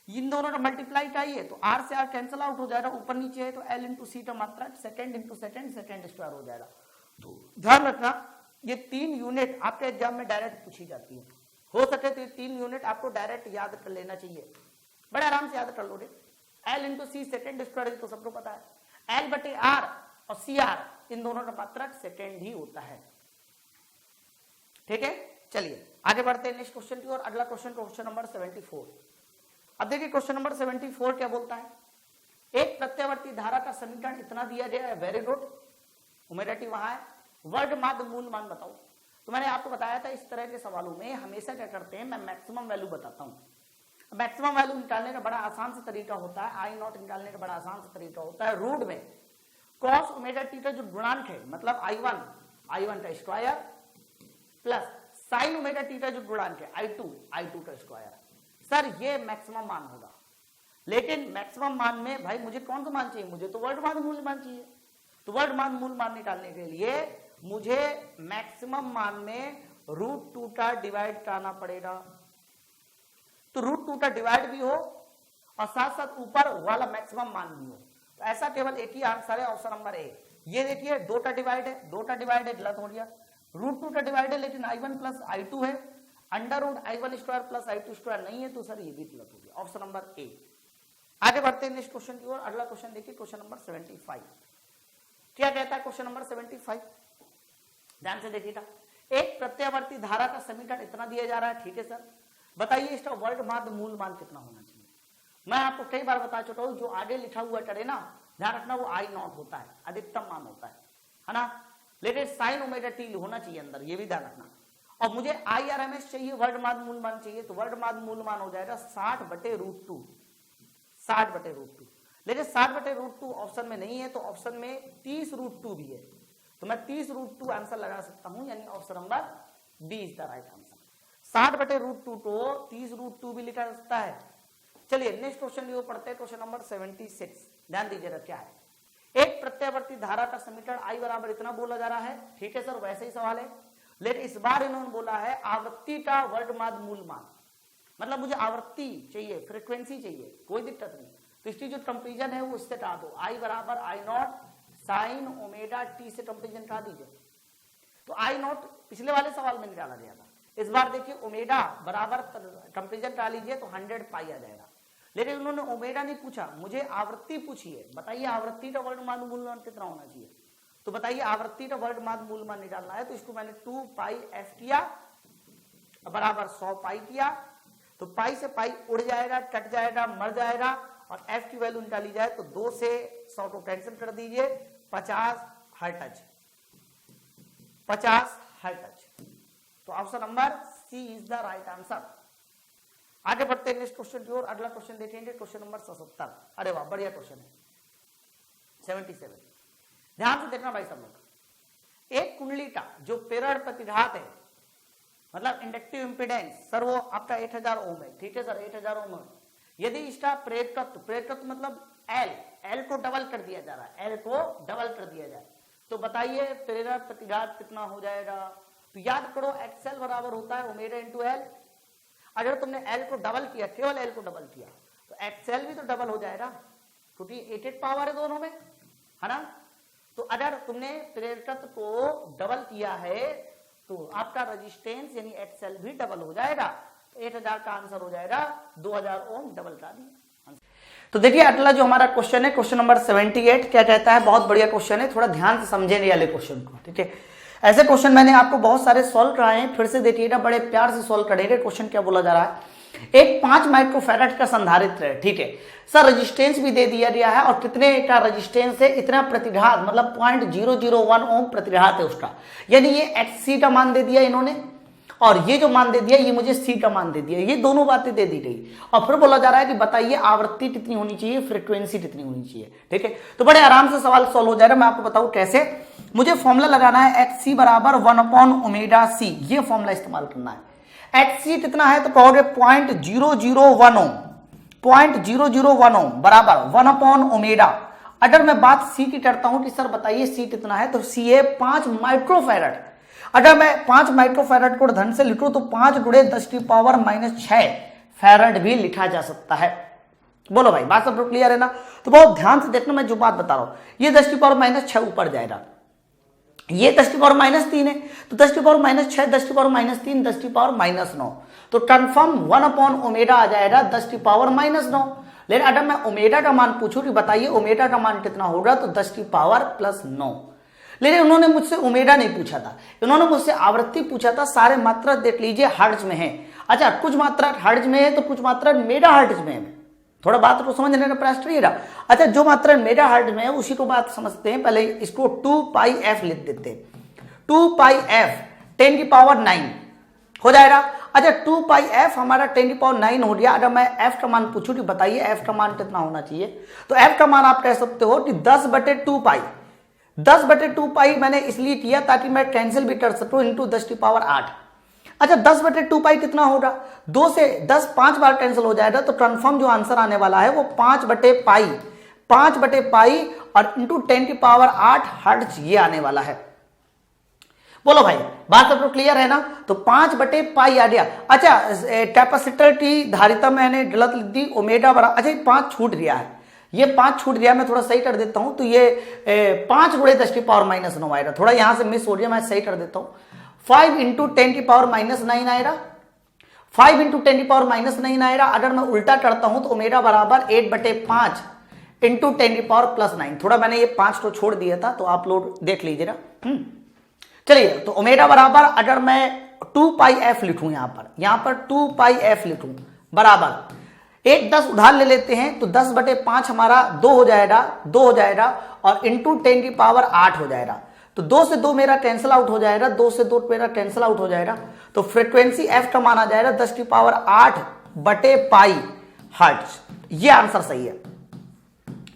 इन दोनों का मल्टीप्लाई चाहिए तो R से R कैंसिल आउट हो जाएगा, ऊपर नीचे है तो L इंटू सी का मात्रक second into second second square हो जाएगा। तो ध्यान रखना ये तीन यूनिट आपके एग्जाम में डायरेक्ट पूछी जाती है, हो सके तो ये तीन यूनिट आपको डायरेक्ट याद कर लेना चाहिए, बड़े आराम से याद कर लोगे। L इंटू सी सेकेंड स्क्वायर तो सबको पता है, L/R और CR इन दोनों का मात्रक सेकेंड ही होता है। ठीक है, चलिए आगे बढ़ते हैं नेक्स्ट क्वेश्चन की ओर। अगला क्वेश्चन नंबर 74। अब देखिए क्वेश्चन नंबर 74 क्या बोलता है, एक प्रत्यावर्ती धारा का समीकरण इतना दिया गया है, वेरी गुड, ओमेगा वहां है, वर्ग माध्य मूल मान बताओ। तो मैंने आपको बताया था इस तरह के सवालों में हमेशा क्या करते हैं, मैं मैक्सिमम वैल्यू बताता हूं। मैक्सिमम वैल्यू निकालने का बड़ा आसान सा तरीका होता है, आई नॉट निकालने का बड़ा आसान सा तरीका होता है, रूट में कॉस ओमेगा टी का जो गुणांक है, मतलब I1 का square plus sine omega T का जो गुणांक है I2 का स्क्वायर। सर ये मैक्सिमम मान होगा, लेकिन मैक्सिमम मान में भाई मुझे कौन सा मान चाहिए, मुझे तो वर्ग माध्य मूल मान चाहिए। तो वर्ग माध्य मूल मान निकालने के लिए मुझे मैक्सिमम मान में √2 का डिवाइड कराना पड़ेगा। तो √2 का डिवाइड भी हो और साथ साथ ऊपर वाला मैक्सिमम मान भी हो, तो ऐसा केवल एक ही आंसर है, ऑप्शन नंबर ए। ये देखिए 2 का डिवाइड है, 2 का डिवाइड है, गलत हो गया। √2 का डिवाइड है लेकिन I1 प्लस I2 है, under root I1 square plus I2 square नहीं है, तो सर ये भी गलत हो गया, ऑप्शन नंबर ए। आगे बढ़ते हैं नेक्स्ट क्वेश्चन की ओर। अगला क्वेश्चन देखिए, क्वेश्चन नंबर 75 क्या कहता है। क्वेश्चन नंबर 75 ध्यान से देखिएगा, एक प्रत्यावर्ती धारा का समीकरण इतना दिया जा रहा है, ठीक है सर, बताइए इसका वर्ग माध्य मूल मान कितना होना चाहिए। मैं आपको कई बार बता चुका हूं, जो आगे लिखा हुआ करे ना, ध्यान रखना वो I0 होता है, अधिकतम मान होता है ना, लेकिन साइन ओमेगा टी होना चाहिए अंदर, ये भी ध्यान रखना। और मुझे IRMS चाहिए, वर्ग माध्य मूल मान चाहिए, तो वर्ग माध्य मूल मान हो जाएगा 60/√2, 60/√2। लेकिन 60/√2 ऑप्शन में नहीं है, तो ऑप्शन में 30√2 भी है, तो मैं 30√2 आंसर लगा सकता हूं, यानी option number B is the right answer. 60/√2 को 30√2 भी लिखा जा सकता है। चलिए नेक्स्ट क्वेश्चन जो पढ़ते हैं, क्वेश्चन नंबर 76, ध्यान दीजिएगा क्या है। एक प्रत्यावर्ती धारा का समीकरण I बराबर इतना बोला जा रहा है, ठीक है सर, वैसे ही सवाल है, लेकिन इस बार इन्होंने बोला है आवृत्ति का वर्ग माध्य मूल मान, मतलब मुझे आवृत्ति चाहिए, फ्रीक्वेंसी चाहिए, कोई दिक्कत नहीं, तो इसकी जो कंपेरिजन है वो इससे कहा दो, I बराबर I0 साइन ओमेगा टी से कंपेरिजन कहा दीजिए। तो I0 पिछले वाले सवाल में निकाला गया था, इस बार देखिए ओमेगा बराबर कंपेरिजन करा लीजिए तो 100 पाई आ जाएगा, लेकिन उन्होंने ओमेगा नहीं पूछा, मुझे आवृत्ति पूछिए, बताइए आवृत्ति का वर्ग माध्य मूल मान कितना होना चाहिए। तो बताइए आवृत्ति का वर्ग माध्य मूल मान निकालना है, तो इसको मैंने 2πf किया बराबर 100 पाई किया, तो पाई से पाई उड़ जाएगा, कट जाएगा, मर जाएगा, और f की वैल्यू निकाली जाए तो 2 से 100 को कैंसिल कर दीजिए, 50 हर्ट्ज, 50 हर्ट्ज। तो option number C is the right answer. आगे बढ़ते हैं नेक्स्ट क्वेश्चन की ओर। अगला क्वेश्चन देखेंगे, क्वेश्चन नंबर 77। अरे वाह, बढ़िया क्वेश्चन है, 77। ध्यान से देखना भाई सब लोग, एक कुंडली का जो प्रेरण प्रतिघात है, मतलब इंडक्टिव इंपीडेंस, सर वो आपका 8000 ओम है, ठीक है सर, 8000 ओम है। यदि इसका प्रेरकत्व मतलब L को डबल कर दिया जा रहा है, L को डबल कर दिया जाए, तो बताइए प्रेरण प्रतिघात कितना हो जाएगा। तो याद करो XL बराबर होता है ओमेगा इंटू L। अगर तुमने L को डबल किया, केवल L को डबल किया, तो XL भी तो डबल हो जाएगा, क्योंकि 8 पावर है दोनों में, है ना। तो अगर तुमने प्रेरकत्व को डबल किया है तो आपका रेजिस्टेंस यानी XL भी डबल हो जाएगा, तो 8000 का आंसर हो जाएगा 2000 ओम, डबल का दिया। तो देखिए अगला जो हमारा क्वेश्चन है क्वेश्चन नंबर 78 क्या कहता है, बहुत बढ़िया क्वेश्चन है, थोड़ा ध्यान से समझेंगे वाले क्वेश्चन को, ठीक है। ऐसे क्वेश्चन मैंने आपको बहुत सारे सॉल्व कराए हैं, फिर से देखिएगा, बड़े प्यार से सॉल्व करेंगे। क्वेश्चन क्या बोला जा रहा है, एक 5 माइक्रोफैराड का संधारित्र है, ठीक है सर, रेजिस्टेंस भी दे दिया गया है और कितने का रेजिस्टेंस है, इतना प्रतिघात मतलब 0.001 ओम प्रतिघात है उसका, यानी ये XC का मान दे दिया इन्होंने और ये जो मान दे दिया ये मुझे C का मान दे दिया, ये दोनों बातें दे दी गई और फिर बोला जा रहा है कि बताइए आवृत्ति कितनी होनी चाहिए, फ्रीक्वेंसी कितनी होनी चाहिए, ठीक है। तो बड़े आराम से सवाल सॉल्व हो जाएगा, मैं आपको बताऊं कैसे। मुझे फॉर्मूला लगाना है XC बराबर 1/ωc, ये फॉर्मूला इस्तेमाल करना है। XC कितना है तो कहोगे 0.001 ओम, 0.001 ओम बराबर 1/ω। अगर मैं बात C की करता हूं कि सर बताइए C कितना है, तो C है 5 माइक्रोफैराड। अगर मैं 5 माइक्रोफैराड को धन से लिखूं तो 5 गुणे 10⁻⁻6 फैराड भी लिखा जा सकता है। बोलो भाई बात सब क्लियर है ना। तो बहुत ध्यान से देखना मैं जो बात बता रहा हूं, ये 10⁻6 ऊपर जाएगा, ये 10⁻³ है तो 10⁻6 10⁻³ 10⁻⁹, तो कन्फर्म 1/ω आ जाएगा 10⁻⁹। लेकिन अगर मैं ओमेगा का मान पूछूं कि बताइए ओमेगा का मान कितना होगा तो 10⁻+9। लेकिन उन्होंने मुझसे ओमेगा नहीं पूछा था, इन्होंने मुझसे आवृत्ति पूछा था। सारे मात्रा देख लीजिए हर्ट्ज में है, अच्छा कुछ मात्रा हर्ट्ज में है तो कुछ मात्रा मेगा हर्ट्ज में है, थोड़ा बात को समझने का प्रयास करिएगा। अच्छा जो मात्रा मेगा हर्ट्ज में है उसी को बात समझते हैं, पहले इसको 2πf लिख देते हैं, 2πf 10⁹ हो जाएगा। अच्छा 2πf हमारा 10⁹ हो गया। अगर मैं f का मान पूछूं कि बताइए f का मान कितना होना चाहिए, तो f का मान आप कह सकते हो कि 10/2π। 10/2π मैंने इसलिए किया ताकि मैं कैंसिल भी कर सकूं इंटू 10⁸। अच्छा 10/2π कितना होगा, 2 से 10 5 बार कैंसिल हो जाएगा, तो कंफर्म जो आंसर आने वाला है वो 5/π और इंटू 10⁸ हर्ट्ज ये आने वाला है। बोलो भाई बात सब तो क्लियर है ना। तो 5/π आ गया। अच्छा कैपेसिटर की धारिता मैंने गलत लिख दी, ओमेगा बड़ा, अच्छा 5 छूट गया है, ये 5 छूट गया, मैं थोड़ा सही कर देता हूं, तो ये 5 गुणे 10⁻⁻9 आएगा, थोड़ा यहां से मिस हो गया, मैं सही कर देता हूं। 5 इंटू 10⁻�9 आएगा, 5 इंटू 10⁻�9 आएगा। अगर मैं उल्टा करता हूं तो ओमेगा बराबर 8/5 इंटू 10⁻+9, थोड़ा मैंने ये 5 को छोड़ दिया था तो आप लोग देख लीजिएगा। चलिए तो ओमेगा बराबर अगर मैं 2πf लिखूं, यहां पर 2πf लिखूं बराबर 10 उधार ले लेते हैं तो 10/5 हमारा 2 हो जाएगा और इंटू 10⁸ हो जाएगा, तो 2 से 2 मेरा कैंसिल आउट हो जाएगा, 2 से 2 मेरा कैंसिल आउट हो जाएगा, तो फ्रीक्वेंसी f का मान आ जाएगा 10⁸/π हर्ट्ज। ये आंसर सही है,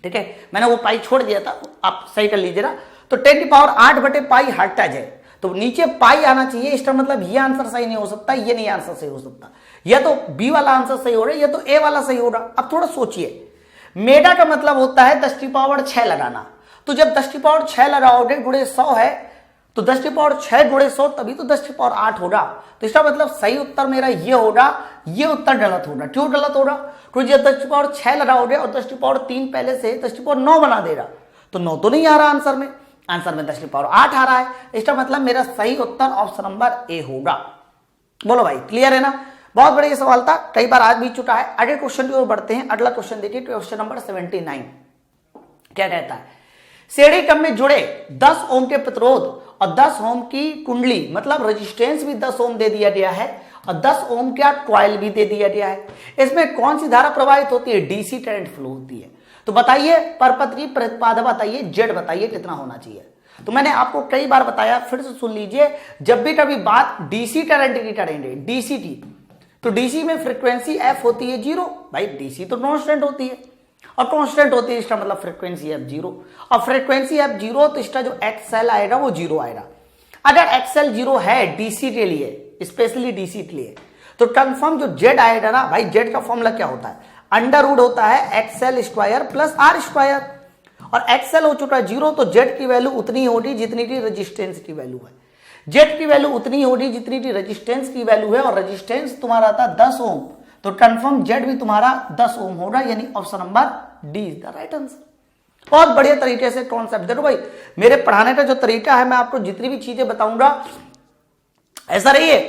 ठीक है, मैंने वो पाई छोड़ दिया था, आप सही कर लीजिएगा। तो 10⁸/π हर्ट्ज है, तो नीचे पाई आना चाहिए, इसका मतलब ये आंसर सही नहीं हो सकता, ये नहीं आंसर सही हो सकता, या तो बी वाला आंसर सही हो रहा है या तो ए वाला सही हो रहा। अब थोड़ा सोचिए, मेगा का मतलब होता है 10⁻6 लगाना, तो जब 10⁻6 लगाओगे गुणे 100 है तो 10⁻6 गुणे 100 तभी तो 10⁸ होगा, तो इसका मतलब सही उत्तर मेरा ये होगा, ये उत्तर गलत होगा। क्यों गलत होगा, क्योंकि जब 10⁻6 लगाओगे और 10⁻3 पहले से 10⁻9 बना देगा, तो 9 तो नहीं आ रहा आंसर में, आंसर में 10⁸ आ रहा है, इसका मतलब मेरा सही उत्तर ऑप्शन नंबर ए होगा। बोलो भाई क्लियर है ना। बहुत बढ़िया सवाल था, कई बार आज भी चुका है। अगले क्वेश्चन की ओर बढ़ते हैं। अगला क्वेश्चन देखिए, क्वेश्चन नंबर 79 क्या कहता है, श्रेणी क्रम में जुड़े 10 ओम के प्रतिरोध और 10 ओम की कुंडली, मतलब रेजिस्टेंस भी 10 ओम दे दिया गया है और 10 ओम का कॉइल भी दे दिया गया है। इसमें कौन सी धारा प्रवाहित होती है, डीसी करंट फ्लो होती है। तो बताइए परपथ की प्रतिबाधा बताइए, जेड बताइए कितना होना चाहिए। तो मैंने आपको कई बार बताया, फिर से सुन लीजिए, जब भी कभी बात डीसी करंट की करेंगे, डीसी की, तो डीसी में फ्रीक्वेंसी एफ होती है 0, भाई डीसी तो कांस्टेंट होती है और कांस्टेंट होती है, इसका मतलब फ्रीक्वेंसी एफ 0, और फ्रीक्वेंसी एफ 0 तो इसका जो एक्सएल आएगा वो 0 आएगा। अगर एक्सएल 0 है डीसी के लिए, स्पेशली डीसी के लिए, तो कंफर्म जो जेड आएगा ना भाई, जेड का फॉर्मूला क्या होता है, अंडर रूट होता है XL² प्लस R², और XL हो चुका है 0, तो जेड की वैल्यू उतनी होगी जितनी की रेजिस्टेंस की वैल्यू है, जेड की वैल्यू उतनी होगी जितनी की रेजिस्टेंस की वैल्यू है, और रेजिस्टेंस तुम्हारा था 10 ओम, तो कंफर्म जेड भी तुम्हारा 10 ओम होगा, यानी option number D is the right answer. बहुत बढ़िया तरीके से कॉन्सेप्ट, देखो भाई मेरे पढ़ाने का जो तरीका है, मैं आपको जितनी भी चीजें बताऊंगा ऐसा नहीं है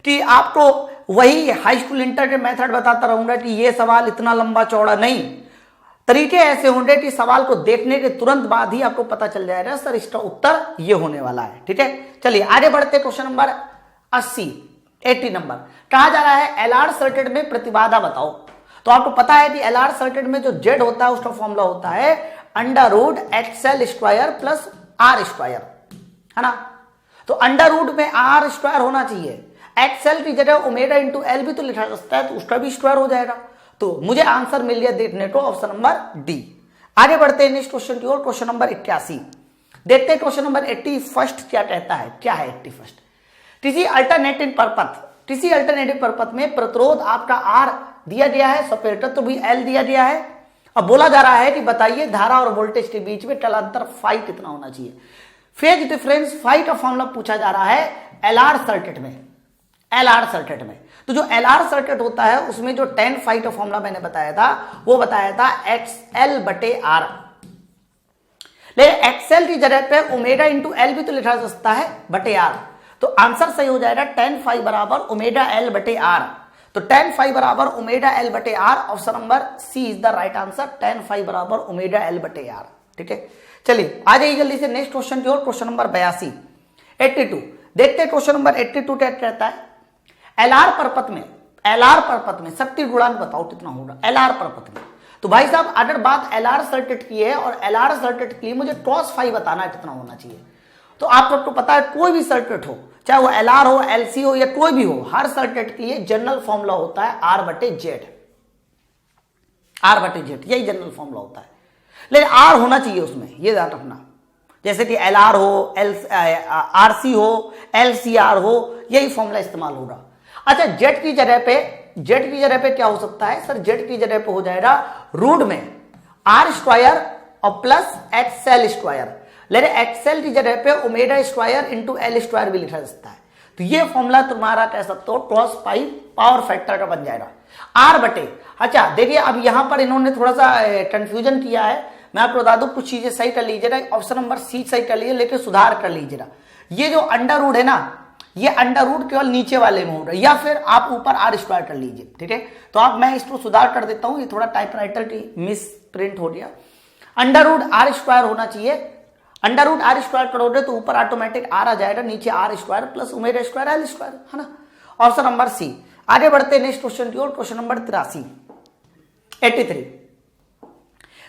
कि आपको वही हाई स्कूल इंटर के मेथड बताता रहूंगा कि ये सवाल इतना लंबा चौड़ा नहीं, तरीके ऐसे होंगे कि सवाल को देखने के तुरंत बाद ही आपको पता चल जाएगा सर इसका उत्तर ये होने वाला है। ठीक है, चलिए आगे बढ़ते। क्वेश्चन नंबर 80 नंबर कहा जा रहा है एलआर सर्किट में प्रतिबाधा बताओ। तो आपको पता है कि एलआर सर्किट में जो जेड होता है उसका फॉर्मूला होता है under root XL square plus R square, है ना। तो अंडर रूट में आर स्क्वायर होना चाहिए, एक्सएल की जगह ओमेगा इंटू एल भी तो लिखा जा सकता है, तो उसका भी स्क्वायर हो जाएगा। तो मुझे आंसर मिल गया देखने को ऑप्शन नंबर डी। आगे बढ़ते हैं नेक्स्ट क्वेश्चन की ओर। क्वेश्चन नंबर 81 देखते हैं। क्वेश्चन नंबर 81 क्या कहता है, क्या है 81? किसी अल्टरनेटिव परपथ, किसी अल्टरनेटिव परपथ में प्रतिरोध आपका आर दिया गया है, सपेटर तो भी एल दिया गया है। अब बोला जा रहा है कि बताइए धारा और वोल्टेज के बीच में कालांतर फाई कितना होना चाहिए। फेज डिफरेंस फाई का फॉर्मूला पूछा जा रहा है एलआर सर्किट में, एलआर सर्किट में। तो जो एलआर सर्किट होता है उसमें जो tan फाई का फॉर्मूला मैंने बताया था वो बताया था एक्सएल बटे आर। लेकिन एक्सएल की जगह पे ओमेगा इंटू एल भी तो लिखा जा सकता है बटे आर। तो आंसर सही हो जाएगा tan फाई बराबर ओमेगा एल बटे आर। तो tan फाई बराबर ओमेगा एल बटे R, option number C is the right answer. tan phi बराबर ओमेगा एल बटे आर। ठीक है, चलिए आ जाइए जल्दी से नेक्स्ट क्वेश्चन की ओर। क्वेश्चन नंबर 82 देखते हैं। क्वेश्चन नंबर 82 क्या कहता है एलआर परपथ में, एलआर परपथ में शक्ति गुणांक बताओ कितना होगा एलआर परपथ में। तो भाई साहब अगर बात एलआर सर्किट की है और एलआर सर्किट के लिए मुझे cos फाई बताना है कितना होना चाहिए। तो आप सबको पता है कोई भी सर्किट हो, चाहे वो एलआर हो, एलसी हो या कोई भी हो, हर सर्किट के लिए जनरल फॉर्मूला होता है आर बटे जेड, आर बटे जेड, यही जनरल फॉर्मूला होता है। लेकिन आर होना चाहिए उसमें, ये ध्यान रखना। जैसे कि एलआर हो, आरसी हो, एलसीआर हो, यही फॉर्मूला इस्तेमाल होगा। अच्छा जेड की जगह पे, जेड की जगह पे क्या हो सकता है सर, जेड की जगह पे हो जाएगा रूट में आर स्क्वायर और प्लस एक्सएल स्क्वायर। लेकिन एक्सएल की जगह पे omega square into L square भी लिखा जा सकता है। तो ये फॉर्मूला तुम्हारा कह सकते हो cos पाई पावर फैक्टर का बन जाएगा आर बटे। अच्छा देखिए अब यहां पर इन्होंने थोड़ा सा कंफ्यूजन किया है, मैं आपको बता दूं कुछ चीजें सही कर लीजिएगा, ऑप्शन नंबर सी सही कर लीजिए लेकिन सुधार कर लीजिएगा। ये जो अंडर रूट है ना, ये अंडर रूट केवल नीचे वाले में होगा या फिर आप ऊपर आर स्क्वायर कर लीजिए। ठीक है, तो आप मैं इसको सुधार कर देता हूं, ये थोड़ा टाइपराइटर की मिस प्रिंट हो गया। अंडर रूट आर स्क्वायर होना चाहिए, अंडर रूट आर स्क्वायर करोगे तो ऊपर ऑटोमेटिक आर आ जाएगा, नीचे R square plus omega square L square, है ना। Option number C. आगे बढ़ते हैं नेक्स्ट क्वेश्चन की ओर। क्वेश्चन नंबर 83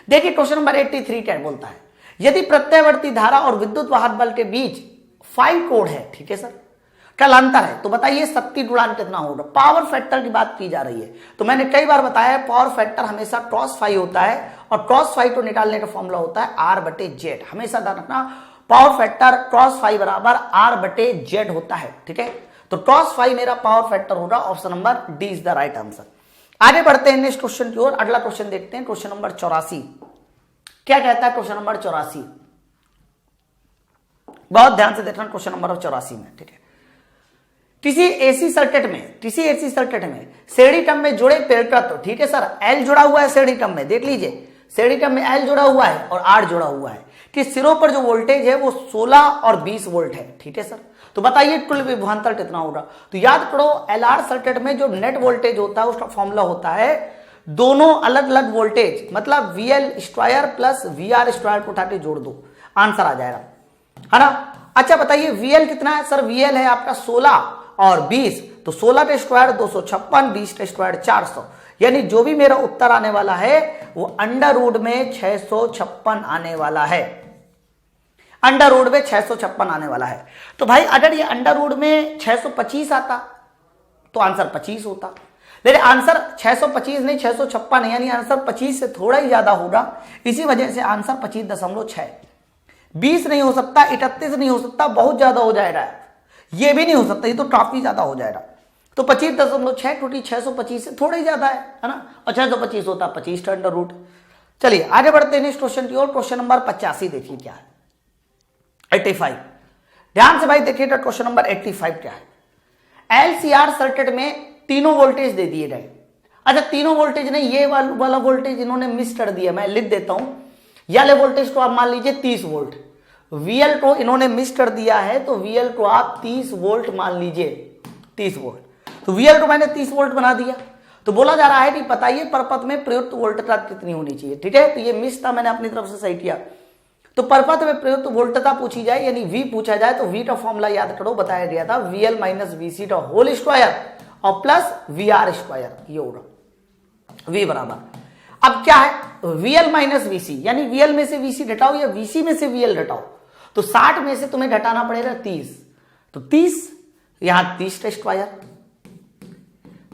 देखिए क्वेश्चन नंबर 83 क्या बोलता है यदि प्रत्ययवर्ती धारा और विद्युत वाहक बल के बीच फाई कोण है, ठीक है सर, कालांतर है, तो बताइए शक्ति गुणांक कितना होगा। पावर फैक्टर की बात की जा रही है, तो मैंने कई बार बताया है पावर फैक्टर हमेशा cos फाई होता है और cos फाई को निकालने का फॉर्मूला होता है आर बटे जेड। हमेशा ध्यान रखना पावर फैक्टर cos फाई बराबर आर बटे जेड होता है। ठीक है, तो cos फाई मेरा पावर फैक्टर होगा, option number D is the right answer. आगे बढ़ते हैं नेक्स्ट क्वेश्चन की ओर। अगला क्वेश्चन देखते हैं क्वेश्चन नंबर 84 क्या कहता है। क्वेश्चन नंबर 84 बहुत ध्यान से देखना, क्वेश्चन नंबर 84 में। ठीक है, किसी एसी सर्किट में श्रेणी क्रम में जुड़े प्रेरकत्व, ठीक है सर, एल जुड़ा हुआ है श्रेणी क्रम में, देख लीजिए श्रेणी क्रम में एल जुड़ा हुआ है और आर जुड़ा हुआ है कि सिरों पर जो वोल्टेज है वो 16 और 20 वोल्ट है। ठीक है सर, तो बताइए कुल विभवांतर कितना होगा। तो याद करो एलआर सर्किट में जो नेट वोल्टेज होता है उसका फॉर्मूला होता है दोनों अलग अलग वोल्टेज, मतलब VL square plus VR square को उठा के जोड़ दो, आंसर आ जाएगा, है ना। अच्छा बताइए वीएल कितना है सर, वीएल है आपका 16 और 20, तो 16 का स्क्वायर 256, 20 का स्क्वायर 400, यानी जो भी मेरा उत्तर आने वाला है वो अंडर रूट में 656 आने वाला है, अंडर रूट में 656 आने वाला है। तो भाई अगर ये अंडर रूट में 625 आता तो आंसर 25 होता, लेकिन आंसर 625 नहीं 656 नहीं, यानी आंसर 25 से थोड़ा ही ज्यादा होगा, इसी वजह से आंसर 25.6। 20 नहीं हो सकता, 31 नहीं हो सकता, बहुत ज्यादा हो जाएगा, ये भी नहीं हो सकता, ये तो काफी ज्यादा हो जाएगा। तो 25.6 क्योंकि 625 से थोड़ा ही ज्यादा है ना, और 625 होता 25 का अंडर रूट। चलिए आगे बढ़ते हैं नेक्स्ट क्वेश्चन की ओर। क्वेश्चन नंबर 85 देखिए क्या है, 85। ध्यान से भाई देखिएगा क्वेश्चन नंबर 85 क्या है। एलसीआर सर्किट में तीनों वोल्टेज दे दिए गए। अच्छा तीनों वोल्टेज नहीं, ये वाला वोल्टेज इन्होंने मिस कर दिया, मैं लिख देता हूं। ये वाले वोल्टेज को आप मान लीजिए 30 वोल्ट, वीएल को इन्होंने मिस कर दिया है, तो वीएल को आप 30 वोल्ट मान लीजिए, 30 वोल्ट। तो वीएल को मैंने 30 वोल्ट बना दिया, तो बोला जा रहा है कि बताइए परपथ में प्रयुक्त वोल्टता कितनी होनी चाहिए। ठीक है, तो ये मिस था, मैंने अपनी तरफ से सही किया। तो परपथ में प्रयुक्त वोल्टता पूछी जाए यानी V पूछा जाए तो V का फॉर्मूला याद करो, बताया गया था VL माइनस VC का होल स्क्वायर और प्लस VR स्क्वायर, ये होगा V बराबर। अब क्या है VL माइनस VC यानी VL में से VC घटाओ या VC में से VL घटाओ, तो 60 में से तुम्हें घटाना पड़ेगा 30, तो 30 यहां 30 का स्क्वायर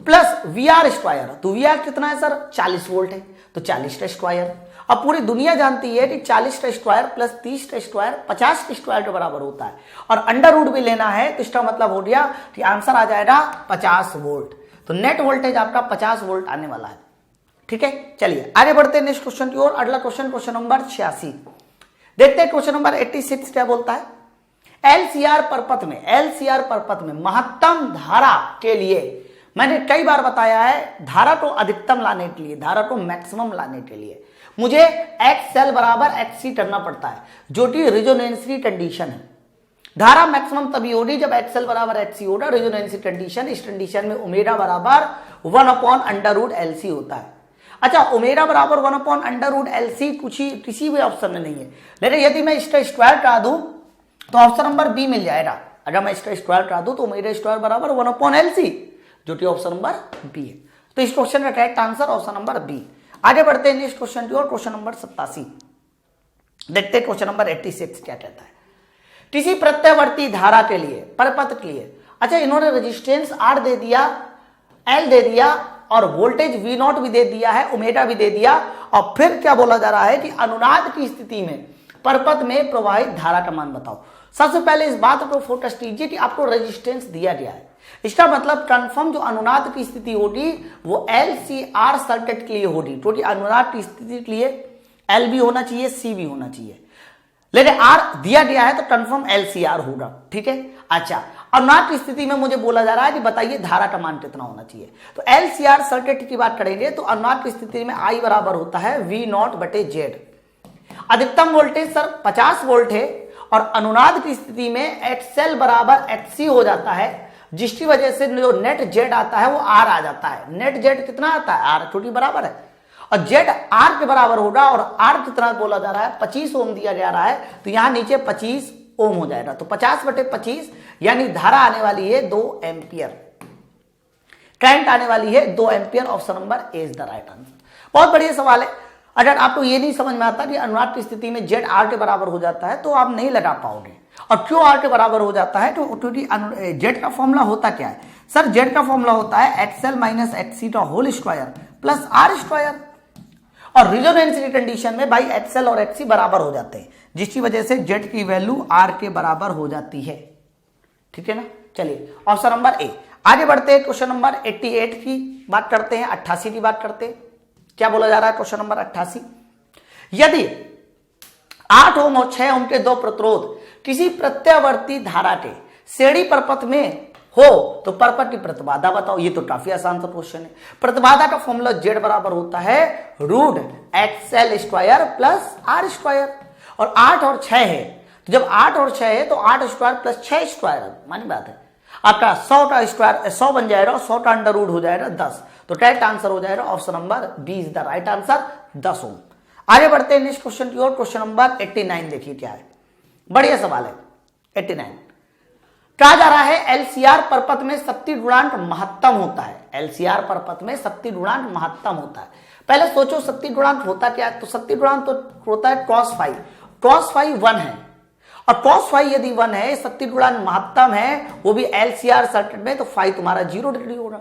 प्लस VR स्क्वायर, तो VR कितना है सर 40 वोल्ट है, तो 40 का स्क्वायर। अब पूरी दुनिया जानती है कि 40 का स्क्वायर प्लस 30 का स्क्वायर 50 के स्क्वायर के बराबर होता है, और अंडर रूट भी लेना है तो इसका मतलब हो गया कि आंसर आ जाएगा 50 वोल्ट। तो नेट वोल्टेज आपका 50 वोल्ट आने वाला है। ठीक है, चलिए आगे बढ़ते हैं नेक्स्ट क्वेश्चन की ओर। अगला क्वेश्चन, क्वेश्चन नंबर 86 देखते हैं। क्वेश्चन नंबर 86 क्या बोलता है, LCR परपथ में महत्तम धारा के लिए, मैंने कई बार बताया है धारा को अधिकतम लाने के लिए, धारा को मैक्सिमम लाने के लिए मुझे XL बराबर XC करना पड़ता है, जो कि रेजोनेंसी कंडीशन है। धारा मैक्सिमम तभी होगी जब XL बराबर XC होगा, रेजोनेंसी कंडीशन। इस कंडीशन में ओमेगा बराबर 1/√LC होता है। अच्छा, ओमेगा बराबर 1/√LC किसी भी ऑप्शन में नहीं है, लेकिन यदि मैं इसका स्क्वायर करा दूं तो ऑप्शन नंबर बी मिल जाएगा। अगर मैं इसका स्क्वायर करा दूं तो ओमेगा स्क्वायर बराबर 1/LC, जो कि ऑप्शन नंबर बी है। तो इस क्वेश्चन का correct answer option number B. आगे बढ़ते हैं नेक्स्ट क्वेश्चन की ओर। क्वेश्चन नंबर 87 देखते हैं क्वेश्चन नंबर 86 क्या कहता है। किसी प्रत्यावर्ती धारा के लिए, परपथ के लिए, अच्छा इन्होंने रेजिस्टेंस R दे दिया, L दे दिया और वोल्टेज V0 भी दे दिया है, ओमेगा भी दे दिया, और फिर क्या बोला जा रहा है कि अनुनाद की स्थिति में परपथ में प्रवाहित धारा का मान बताओ। सबसे पहले इस बात को फोकस कीजिए कि आपको रेजिस्टेंस दिया गया है, इसका मतलब कंफर्म जो अनुनाद की स्थिति होगी वो LCR सर्किट के लिए होगी, क्योंकि अनुनाद की स्थिति के लिए L भी होना चाहिए, C भी होना चाहिए, लेकिन R दिया गया है तो कंफर्म LCR होगा। ठीक है, अच्छा अनुनाद की स्थिति में मुझे बोला जा रहा है कि बताइए धारा का मान कितना होना चाहिए। तो LCR सर्किट की बात करेंगे तो अनुनाद की स्थिति में I बराबर होता है V0/Z। अधिकतम वोल्टेज सर 50 वोल्ट है और अनुनाद की स्थिति में XL बराबर XC हो जाता है, जिसकी वजह से जो नेट Z आता है वो R आ जाता है। नेट Z कितना आता है, R छोटी बराबर है, और Z R के बराबर होगा, और R कितना बोला जा रहा है 25 ओम दिया जा रहा है, तो यहां नीचे 25 ओम हो जाएगा। तो 50/25 यानी धारा आने वाली है 2 एम्पियर, करंट आने वाली है 2 ampere. Option number A is the right answer. बहुत बढ़िया सवाल है। अगर आपको ये नहीं समझ में आता कि अनुनाद की स्थिति में Z R के बराबर हो जाता है तो आप नहीं लगा पाओगे, और क्यों R के बराबर हो जाता है, तो क्योंकि Z का फॉर्मूला होता क्या है सर, Z का फॉर्मूला होता है XL माइनस XC का whole square plus R square, और रेजोनेंसी कंडीशन में भाई XL और XC बराबर हो जाते हैं, जिसकी वजह से Z की वैल्यू R के बराबर हो जाती है। ठीक है ना, चलिए ऑप्शन नंबर ए। आगे बढ़ते हैं, क्वेश्चन नंबर 88 की बात करते हैं, 88 की बात करते हैं। क्या बोला जा रहा है क्वेश्चन नंबर 88, यदि 8 ओम और 6 ओम के दो प्रतिरोध किसी प्रत्यावर्ती धारा के श्रेणी परपथ में हो तो परपथ की प्रतिबाधा बताओ। ये तो काफी आसान सा क्वेश्चन है। प्रतिबाधा का फॉर्मूला Z बराबर होता है √XL square plus R square, और 8 और 6 है, तो जब 8 और 6 है तो 8 स्क्वायर प्लस 6 स्क्वायर, मानी बात है, आपका 100 का स्क्वायर 100 बन जाएगा, 100 का अंडर रूट हो जाएगा 10, तो करेक्ट आंसर हो जाएगा option number B is the right answer, 10 ohm. आगे बढ़ते हैं नेक्स्ट क्वेश्चन की ओर। क्वेश्चन नंबर 89 देखिए क्या है, बढ़िया सवाल है। 89 कहा जा रहा है LCR परपथ में शक्ति गुणांक महत्तम होता है। LCR परपथ में शक्ति गुणांक महत्तम होता है। पहले सोचो शक्ति गुणांक होता क्या है, तो शक्ति गुणांक तो होता है cos⁵। cos⁵ 1 है, और cos⁵ यदि 1 है, शक्ति गुणांक महत्तम है, वो भी LCR सर्किट में, तो φ तुम्हारा 0 डिग्री होगा।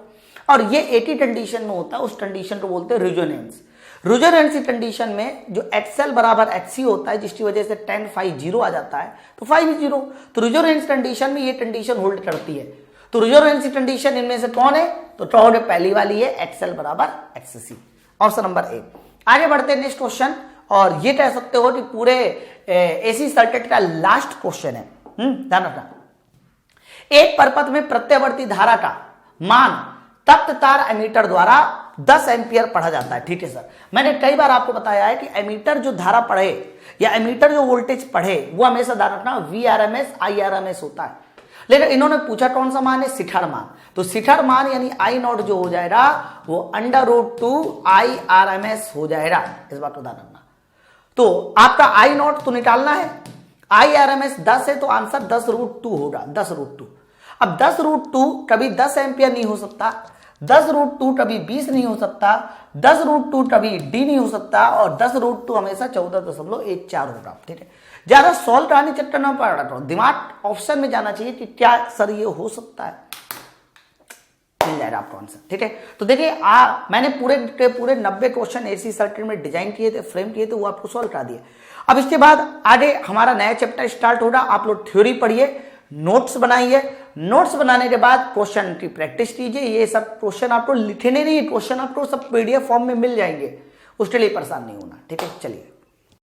और ये 80 कंडीशन में होता है, उस कंडीशन को बोलते हैं रेजोनेंस। रेजोनेंसी कंडीशन में जो XL बराबर XC होता है, जिसकी वजह से tan φ 0 आ जाता है, तो φ भी 0। तो रेजोनेंस कंडीशन में ये कंडीशन होल्ड करती है। तो रेजोनेंसी कंडीशन इनमें से कौन है, तो कौन है, पहली वाली है XL बराबर XC, ऑप्शन नंबर ए। आगे बढ़ते हैं नेक्स्ट क्वेश्चन, और ये कह सकते हो कि पूरे AC सर्किट का लास्ट क्वेश्चन है। ध्यान रखना, एक परपथ में प्रत्यावर्ती धारा का मान तप्त तार एमीटर द्वारा 10 एम्पियर पढ़ा जाता है। ठीक है सर, मैंने कई बार आपको बताया है कि एमीटर जो धारा पढ़े या एमीटर जो वोल्टेज पढ़े वो हमेशा ध्यान रखना VRMS IRMS होता है। लेकिन इन्होंने पूछा कौन सा मान है, शिखर मान। तो शिखर मान यानी आई नॉट जो हो जाएगा वो √2 IRMS हो जाएगा, इस बात को ध्यान रखना। तो आपका आई नॉट तो निकालना है, IRMS 10 है तो आंसर 10√2 होगा, 10√2। अब 10√2 कभी 10 एम्पियर नहीं हो सकता, 10√2 कभी 20 नहीं हो सकता, 10√2 कभी D नहीं हो सकता, और 10√2 हमेशा 14.14 होगा। ठीक है, ज्यादा सॉल्व कराने चक्कर ना पड़ रहा, दिमाग ऑप्शन में जाना चाहिए कि क्या सर ये हो सकता है, मिल जाएगा आपको आंसर। ठीक है, तो देखिए मैंने पूरे के पूरे 90 क्वेश्चन एसी सर्किट में डिजाइन किए थे, फ्रेम किए थे, वो आपको सॉल्व करा दिए। अब इसके बाद आगे हमारा नया चैप्टर स्टार्ट होगा। आप लोग थ्योरी पढ़िए, नोट्स बनाइए, नोट्स बनाने के बाद क्वेश्चन की प्रैक्टिस कीजिए। ये सब क्वेश्चन आपको लिखने नहीं, क्वेश्चन आपको सब PDF फॉर्म में मिल जाएंगे, उसके लिए परेशान नहीं होना। ठीक है, चलिए।